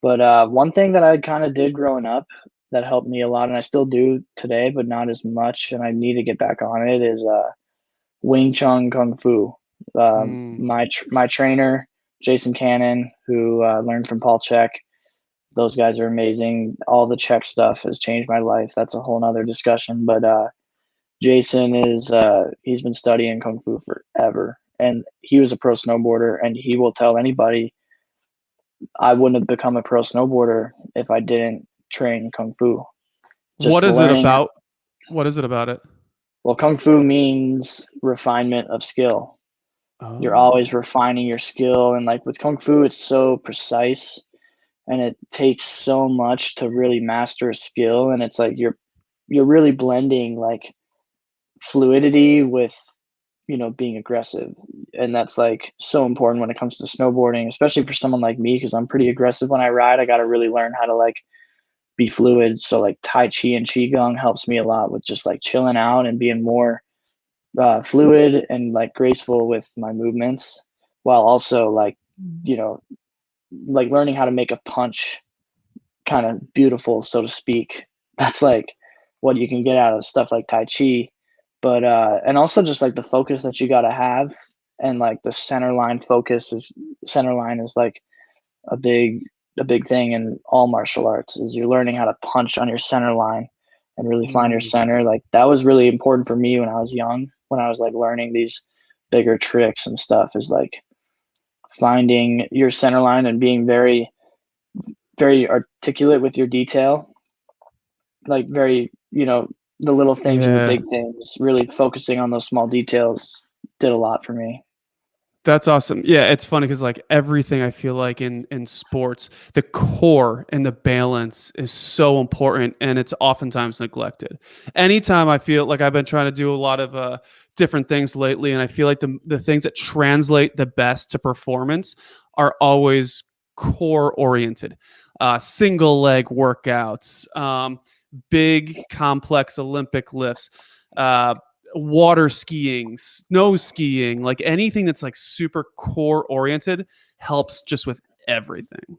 But one thing that I kind of did growing up that helped me a lot, and I still do today, but not as much, and I need to get back on it, is Wing Chun Kung Fu. Mm, My trainer, Jason Cannon, who learned from Paul Check, those guys are amazing. All the Czech stuff has changed my life. That's a whole nother discussion. But Jason is he's been studying kung fu forever, and he was a pro snowboarder, and he will tell anybody I wouldn't have become a pro snowboarder if I didn't train kung fu. Just what is it learning. about? What is it about it? Well, kung fu means refinement of skill. You're always Oh, refining your skill, and like with kung fu, it's so precise and it takes so much to really master a skill, and it's like you're really blending like fluidity with being aggressive, and that's like so important when it comes to snowboarding, especially for someone like me because I'm pretty aggressive when I ride. I got to really learn how to like be fluid. So like tai chi and qigong helps me a lot with just like chilling out and being more fluid and like graceful with my movements, while also like you know like learning how to make a punch kind of beautiful, so to speak. That's like what you can get out of stuff like Tai Chi. But and also just like the focus that you gotta have, and like the center line is like a big a big thing in all martial arts is you're learning how to punch on your center line and really find your mm, center. Like that was really important for me when I was young, when I was like learning these bigger tricks and stuff, is like finding your center line and being very, very articulate with your detail, like very, the little things and the Yeah. big things, really focusing on those small details did a lot for me. That's awesome. Yeah, it's funny because like everything I feel like in sports, the core and the balance is so important, and it's oftentimes neglected. Anytime I feel like I've been trying to do a lot of different things lately, and I feel like the things that translate the best to performance are always core oriented. Single leg workouts, big complex Olympic lifts. Uh, Water skiing, snow skiing, like anything that's like super core oriented helps just with everything.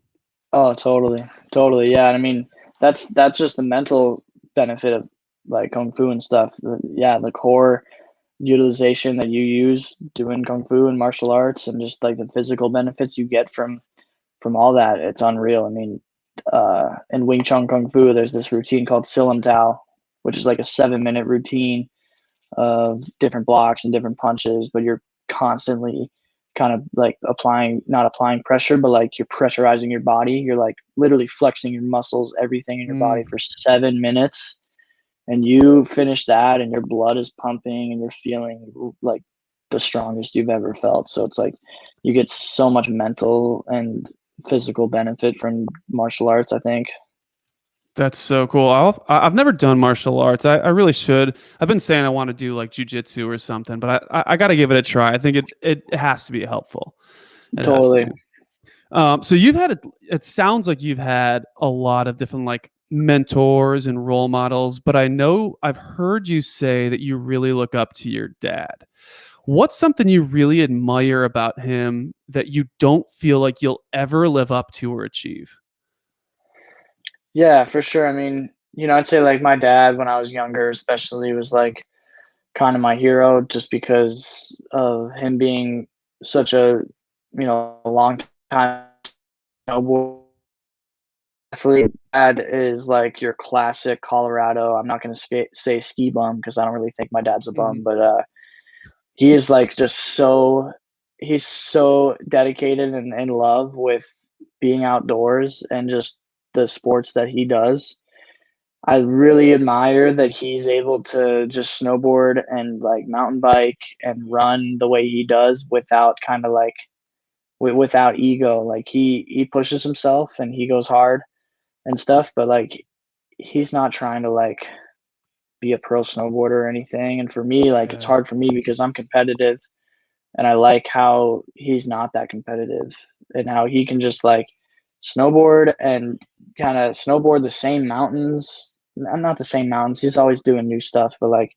Oh, totally, totally. Yeah, and I mean that's just the mental benefit of like kung fu and stuff. Yeah, the core utilization that you use doing kung fu and martial arts, and just like the physical benefits you get from all that. It's unreal. I mean, in Wing Chun Kung Fu, there's this routine called Silam Tao, which is like a 7-minute routine of different blocks and different punches, but you're constantly kind of like not applying pressure, but like you're pressurizing your body. You're like literally flexing your muscles, everything in your body Mm, for 7 minutes. And you finish that and your blood is pumping and you're feeling like the strongest you've ever felt. So it's like you get so much mental and physical benefit from martial arts, I think. that's so cool. I've never done martial arts. I really should. I've been saying I want to do like jujitsu or something, but I got to give it a try. I think it has to be helpful. It has to Totally. be. So it sounds like you've had a lot of different like mentors and role models, but I know I've heard you say that you really look up to your dad. What's something you really admire about him that you don't feel like you'll ever live up to or achieve? Yeah, for sure. I mean, I'd say like my dad when I was younger, especially, was like kind of my hero just because of him being such a long time snowboard athlete. Dad is like your classic Colorado. I'm not going to say ski bum because I don't really think my dad's a bum, Mhm. but he is like just he's so dedicated and in love with being outdoors and just the sports that he does. I really admire that he's able to just snowboard and like mountain bike and run the way he does without kind of like without ego. Like he pushes himself and he goes hard and stuff, but like he's not trying to like be a pro snowboarder or anything. And for me, like it's Yeah. hard for me because I'm competitive and I like how he's not that competitive and how he can just like snowboard and kind of snowboard the same mountains. Not the same mountains. He's always doing new stuff, but like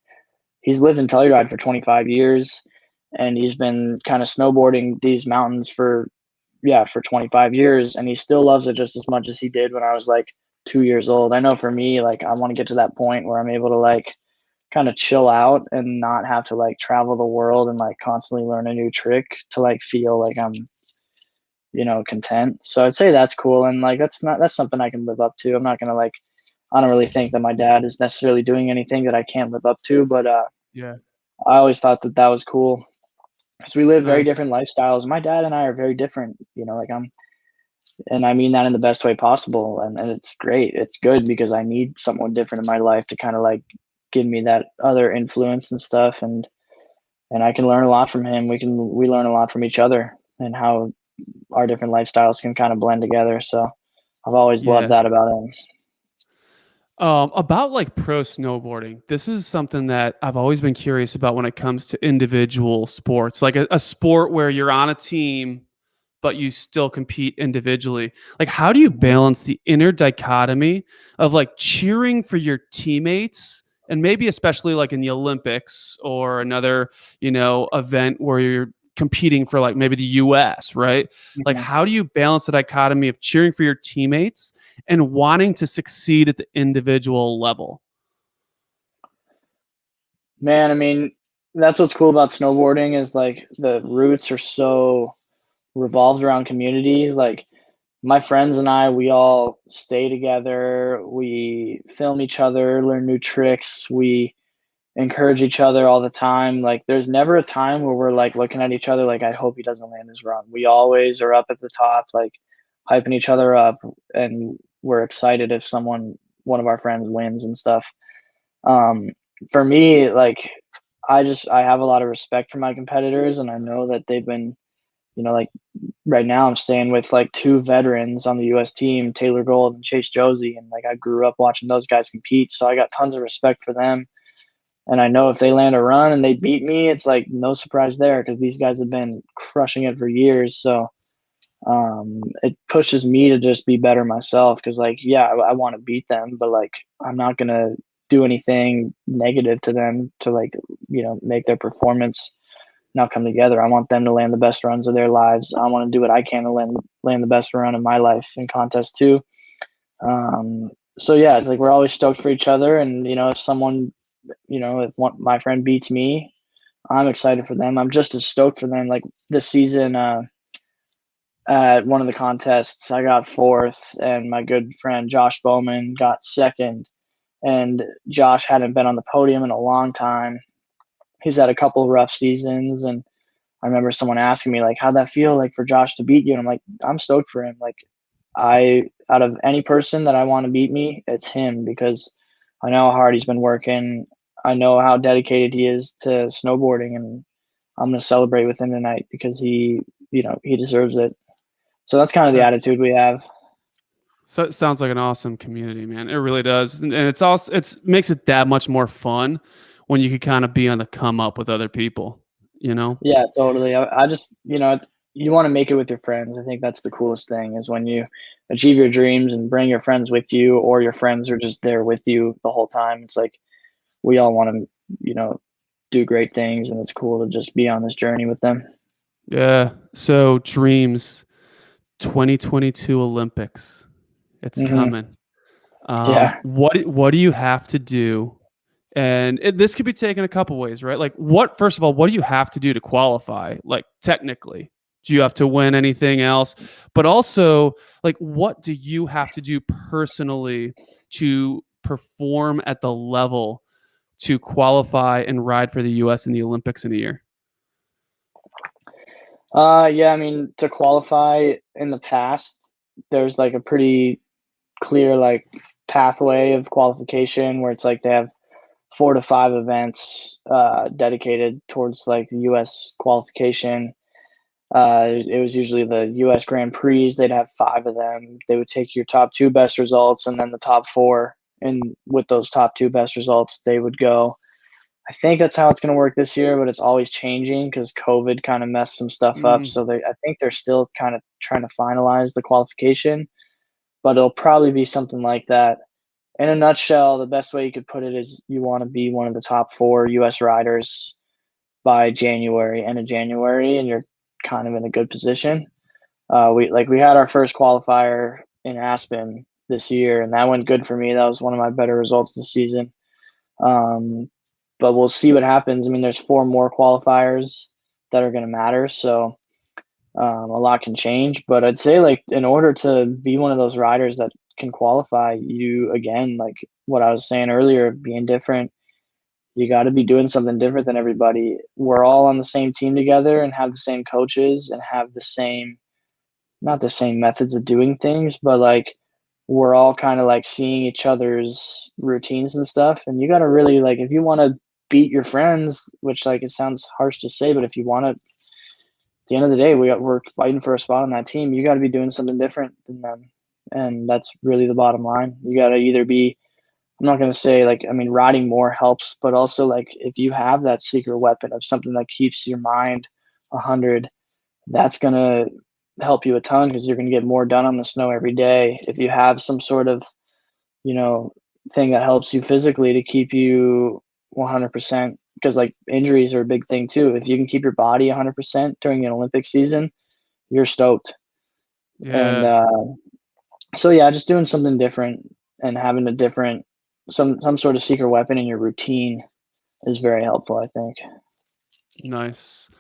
he's lived in Telluride for 25 years and he's been kind of snowboarding these mountains for 25 years and he still loves it just as much as he did when I was like 2 years old. I know for me, like I want to get to that point where I'm able to like kind of chill out and not have to like travel the world and like constantly learn a new trick to like feel like I'm, content. So I'd say that's cool. And like, that's something I can live up to. I'm not going to like, I don't really think that my dad is necessarily doing anything that I can't live up to, but Yeah. I always thought that that was cool because we live very Nice. different lifestyles. My dad and I are very different, like and I mean that in the best way possible. And it's great. It's good because I need someone different in my life to kind of like give me that other influence and stuff. And I can learn a lot from him. We learn a lot from each other and how our different lifestyles can kind of blend together. So I've always loved Yeah. that about him. About like pro snowboarding, this is something that I've always been curious about when it comes to individual sports, like a sport where you're on a team, but you still compete individually. Like, how do you Mhm. balance the inner dichotomy of like cheering for your teammates and maybe especially like in the Olympics or another, event where you're competing for like maybe the US, right? Like, Mhm. how do you balance the dichotomy of cheering for your teammates and wanting to succeed at the individual level? Man, I mean, that's what's cool about snowboarding is like the roots are so revolved around community. Like my friends and I, we all stay together. We film each other, learn new tricks. We encourage each other all the time. Like there's never a time where we're like looking at each other like, I hope he doesn't land his run. We always are up at the top, like hyping each other up, and we're excited if one of our friends wins and stuff. For me, like I have a lot of respect for my competitors, and I know that they've been, like right now I'm staying with like two veterans on the US team, Taylor Gold and Chase Josie, and like I grew up watching those guys compete, so I got tons of respect for them. And I know if they land a run and they beat me, it's like no surprise there because these guys have been crushing it for years. So it pushes me to just be better myself because, like, yeah, I want to beat them, but like I'm not gonna do anything negative to them to like make their performance not come together. I want them to land the best runs of their lives. I want to do what I can to land the best run of my life in contests too. So yeah, it's like we're always stoked for each other, and if someone, my friend beats me, I'm excited for them. I'm just as stoked for them. Like this season, at one of the contests, I got fourth, and my good friend Josh Bowman got second. And Josh hadn't been on the podium in a long time. He's had a couple of rough seasons, and I remember someone asking me like, "How'd that feel like for Josh to beat you?" And I'm like, "I'm stoked for him. Like, out of any person that I want to beat me, it's him because I know how hard he's been working. I know how dedicated he is to snowboarding, and I'm going to celebrate with him tonight because he deserves it." So that's kind of the attitude we have. So it sounds like an awesome community, man. It really does. And it makes it that much more fun when you can kind of be on the come up with other people, Yeah, totally. I just, you want to make it with your friends. I think that's the coolest thing is when you achieve your dreams and bring your friends with you, or your friends are just there with you the whole time. It's like we all want to, do great things, and it's cool to just be on this journey with them. Yeah. So dreams, 2022 Olympics. It's coming. Yeah. What do you have to do? And this could be taken a couple ways, right? Like first of all, what do you have to do to qualify? Like technically, do you have to win anything else? But also, like, what do you have to do personally to perform at the level to qualify and ride for the US in the Olympics in a year? Yeah, I mean, to qualify in the past, there's like a pretty clear like pathway of qualification where it's like they have 4 to 5 events dedicated towards like the US qualification. It was usually the US Grand Prix. They'd have 5 of them. They would take your top 2 best results and then the top 4. And with those top 2 best results, they would go. I think that's how it's going to work this year, but it's always changing because COVID kind of messed some stuff up. So I think they're still kind of trying to finalize the qualification, but it'll probably be something like that. In a nutshell, the best way you could put it is you want to be one of the top 4 US riders by end of January, and you're kind of in a good position. We had our first qualifier in Aspen this year, and that went good for me. That was one of my better results this season. But we'll see what happens. I mean, there's 4 more qualifiers that are going to matter, so a lot can change. But I'd say, like, in order to be one of those riders that can qualify, you, again, like what I was saying earlier, being different, you got to be doing something different than everybody. We're all on the same team together and have the same coaches and have the same, not the same methods of doing things, but like we're all kind of like seeing each other's routines and stuff. And you got to really, like, if you want to beat your friends, which, like, it sounds harsh to say, but if you want to, at the end of the day, we're fighting for a spot on that team. You got to be doing something different than them. And that's really the bottom line. You got to either be, I'm not going to say, like, I mean, riding more helps, but also, like, if you have that secret weapon of something that keeps your mind 100, that's going to help you a ton because you're going to get more done on the snow every day. If you have some sort of, thing that helps you physically to keep you 100%, because like injuries are a big thing too. If you can keep your body 100% during an Olympic season, you're stoked. Yeah. And so yeah, just doing something different and having a different, some sort of secret weapon in your routine is very helpful, I think. Nice.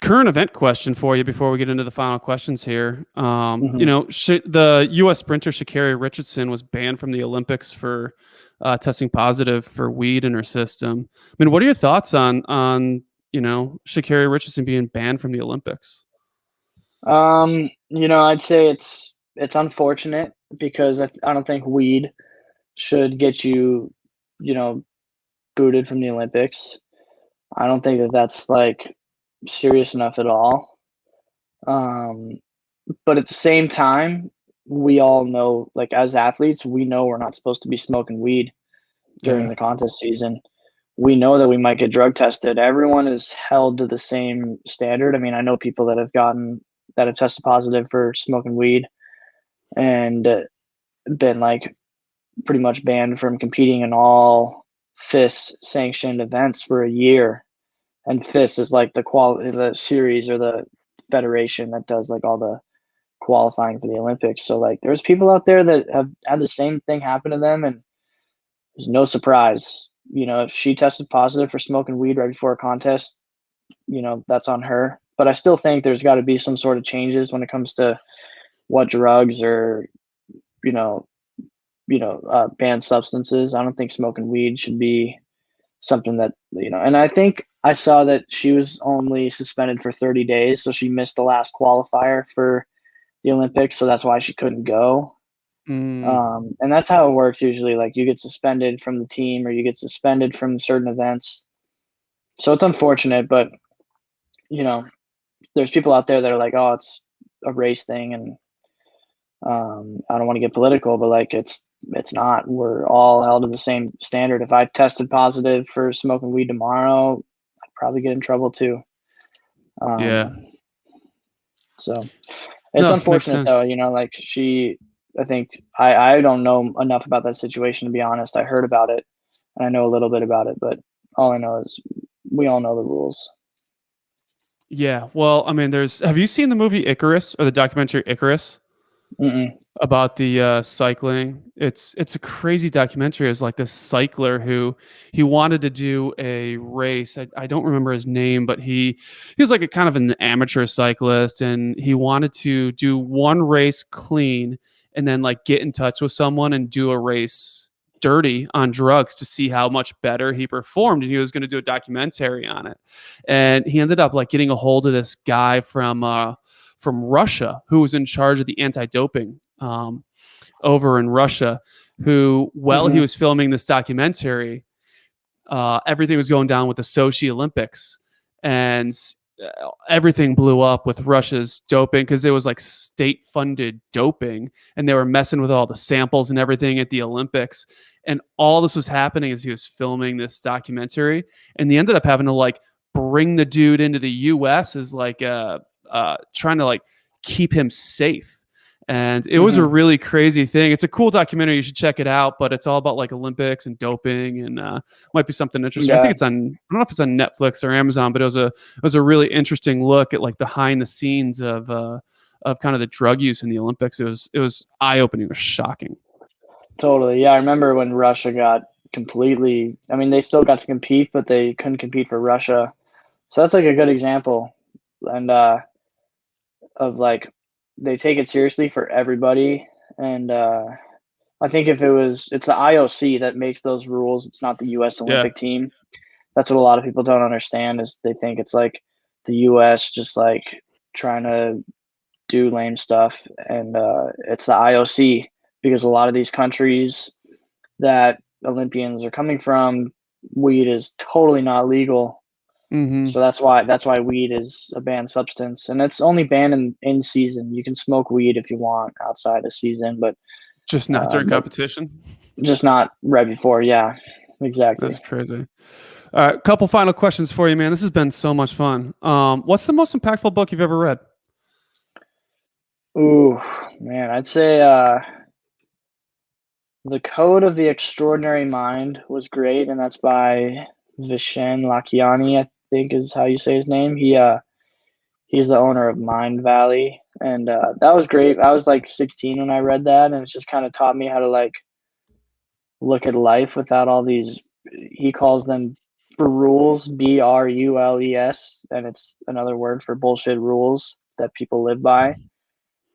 Current event question for you before we get into the final questions here. The U.S. sprinter Sha'Carri Richardson was banned from the Olympics for testing positive for weed in her system. I mean, what are your thoughts on Sha'Carri Richardson being banned from the Olympics? I'd say it's unfortunate because I don't think weed should get you, you know, booted from the Olympics. I don't think that that's like serious enough at all. Um, but at the same time, we all know, like as athletes, we know we're not supposed to be smoking weed during Yeah. the contest season. We know that we might get drug tested. Everyone is held to the same standard. I mean, I know people that have tested positive for smoking weed and been like pretty much banned from competing in all FIS sanctioned events for a year. And FIS is like the series or the federation that does like all the qualifying for the Olympics. So like there's people out there that have had the same thing happen to them, and there's no surprise. If she tested positive for smoking weed right before a contest, that's on her. But I still think there's got to be some sort of changes when it comes to what drugs or you know banned substances. I don't think smoking weed should be something that. And I think I saw that she was only suspended for 30 days, so she missed the last qualifier for the Olympics, so that's why she couldn't go. Mm, And that's how it works usually. Like you get suspended from the team or you get suspended from certain events. So it's unfortunate, but you know, there's people out there that are like, oh, it's a race thing, and I don't want to get political, but like it's not. We're all held to the same standard. If I tested positive for smoking weed tomorrow, I'd probably get in trouble too. yeah. Um, so it's No, makes unfortunate sense. though. Like I think I don't know enough about that situation to be honest. I heard about it and I know a little bit about it, but all I know is we all know the rules. Yeah. Well, I mean, have you seen the movie Icarus or the documentary Icarus Mm-mm. about the cycling? It's a crazy documentary. It's like this cycler who he wanted to do a race. I don't remember his name, but he was like a kind of an amateur cyclist, and he wanted to do one race clean and then like get in touch with someone and do a race dirty on drugs to see how much better he performed, and he was going to do a documentary on it. And he ended up like getting a hold of this guy from Russia who was in charge of the anti-doping over in Russia, who, while he Mm-hmm. was filming this documentary, everything was going down with the Sochi Olympics, and everything blew up with Russia's doping because it was like state funded doping, and they were messing with all the samples and everything at the Olympics. And all this was happening as he was filming this documentary, and he ended up having to like bring the dude into the U.S. as like trying to like keep him safe. And it was a Mm-hmm. really crazy thing. It's a cool documentary. You should check it out. But it's all about like Olympics and doping, and might be something interesting. I think Yeah, it's on. I don't know if it's on Netflix or Amazon, but it was a really interesting look at like behind the scenes of kind of the drug use in the Olympics. It was eye opening. It was shocking. totally. Yeah, I remember when Russia got completely. I mean, they still got to compete, but they couldn't compete for Russia. So that's like a good example, and of like they take it seriously for everybody. And I think it's the IOC that makes those rules. It's not the U.S. Yeah. Olympic team. That's what a lot of people don't understand is they think it's like the U.S. just like trying to do lame stuff, and it's the IOC because a lot of these countries that Olympians are coming from, weed is totally not legal. Mm-hmm. So that's why weed is a banned substance, and it's only banned in season. You can smoke weed if you want outside of season, but Just not during competition. just not right before. Yeah, That's exactly. crazy. All right, couple final questions for you, man. This has been so much fun. What's the most impactful book you've ever read? Ooh, man, I'd say The Code of the Extraordinary Mind was great, and that's by Vishen Lakiani, I think is how you say his name. He's the owner of Mind Valley, and that was great. I was like 16 when I read that, and it just kind of taught me how to like look at life without all these. He calls them rules, BRULES, and it's another word for bullshit rules that people live by.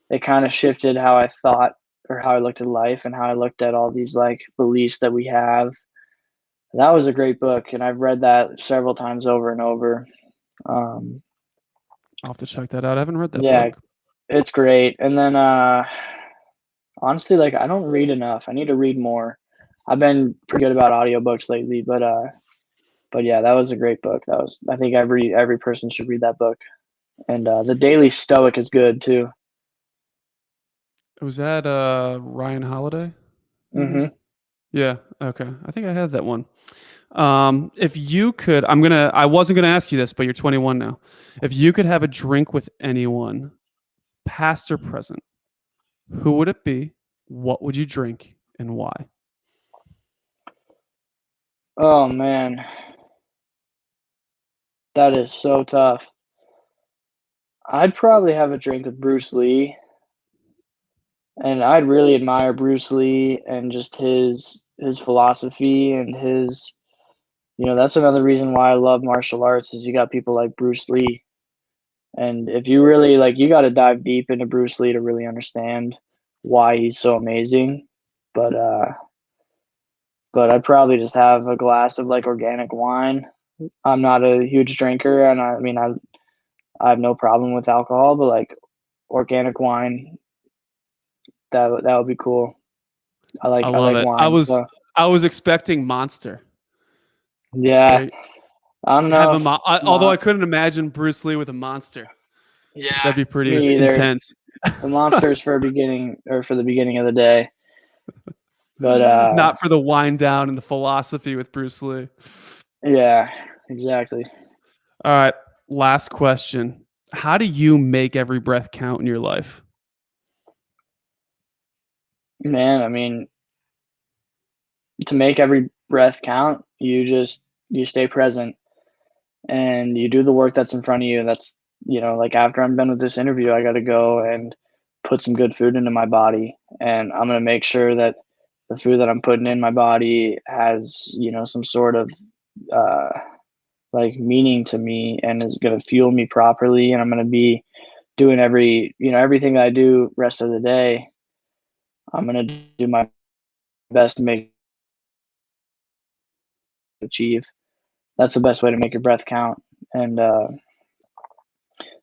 It kind of shifted how I thought or how I looked at life and how I looked at all these like beliefs that we have. That was a great book, and I've read that several times over and over. Um, I'll have to check that out. I haven't read that yeah, book. it's great. And then honestly, like I don't read enough. I need to read more. I've been pretty good about audiobooks lately, but yeah, that was a great book. I think every person should read that book. And The Daily Stoic is good too. Was that Ryan Holiday? Maybe? Hmm. Yeah. Okay. I think I had that one. If you could, I wasn't gonna ask you this, but you're 21 now. If you could have a drink with anyone, past or present, who would it be? What would you drink and why? Oh man, that is so tough. I'd probably have a drink with Bruce Lee, and I'd really admire Bruce Lee and just his philosophy and his, that's another reason why I love martial arts is you got people like Bruce Lee. And if you really like, you got to dive deep into Bruce Lee to really understand why he's so amazing. But but I'd probably just have a glass of like organic wine. I'm not a huge drinker, and I mean I have no problem with alcohol, but like organic wine, that would be cool. I I love like it. wine, so I was expecting Monster. yeah. Okay. I don't know if Although I not. couldn't imagine Bruce Lee with a Monster. Yeah, That'd be pretty me either. intense. The monsters for the beginning of the day, but Not for the wind down and the philosophy with Bruce Lee. yeah, exactly. All right. Last question. How do you make every breath count in your life? Man, I mean, to make every breath count, you stay present and you do the work that's in front of you. That's, like after I'm done with this interview, I got to go and put some good food into my body, and I'm going to make sure that the food that I'm putting in my body has, some sort of uh like meaning to me and is going to fuel me properly, and I'm going to be doing everything that I do rest of the day. I'm going to do my best to make achieve. That's the best way to make your breath count. And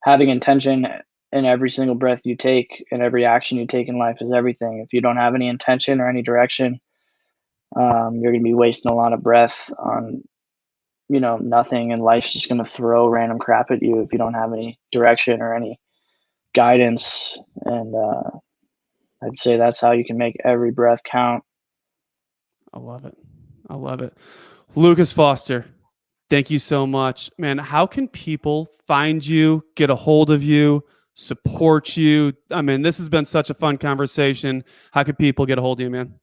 having intention in every single breath you take and every action you take in life is everything. If you don't have any intention or any direction, you're going to be wasting a lot of breath on nothing, and life's just going to throw random crap at you if you don't have any direction or any guidance. And I'd say that's how you can make every breath count. I love it. I love it. Lucas Foster, thank you so much. Man, how can people find you, get a hold of you, support you? I mean, this has been such a fun conversation. How can people get a hold of you, man?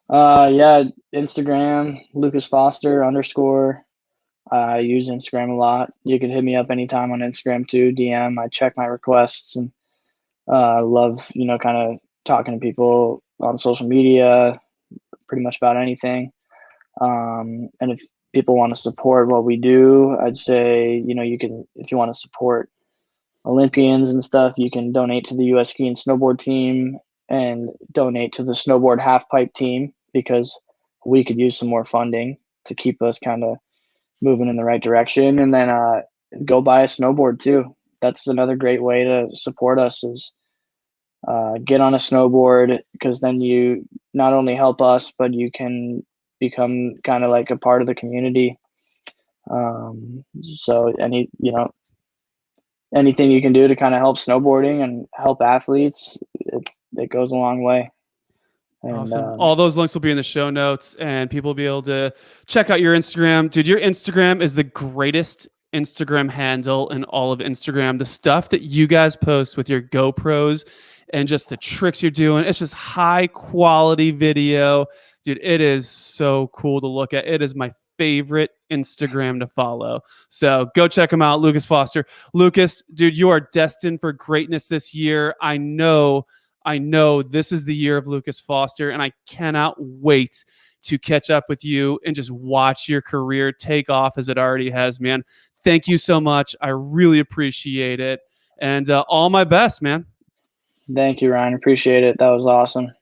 Yeah, Instagram, Lucas Foster _ I use Instagram a lot. You can hit me up anytime on Instagram too, DM. I check my requests, and I love, kind of talking to people on social media, pretty much about anything. And if people want to support what we do, I'd say, you can, if you want to support Olympians and stuff, you can donate to the US Ski and Snowboard team and donate to the snowboard half pipe team, because we could use some more funding to keep us kind of moving in the right direction. And then go buy a snowboard too. That's another great way to support us is get on a snowboard, because then you not only help us, but you can become kind of like a part of the community. So anything you can do to kind of help snowboarding and help athletes, it goes a long way. And Awesome. All those links will be in the show notes, and people will be able to check out your Instagram. Dude, your Instagram is the greatest Instagram handle in all of Instagram. The stuff that you guys post with your GoPros and just the tricks you're doing, it's just high quality video. Dude, it is so cool to look at. It is my favorite Instagram to follow. So go check him out, Lucas Foster. Lucas, dude, you are destined for greatness this year. I know this is the year of Lucas Foster, and I cannot wait to catch up with you and just watch your career take off as it already has, man. Thank you so much. I really appreciate it. And all my best, man. Thank you, Ryan. Appreciate it. That was awesome.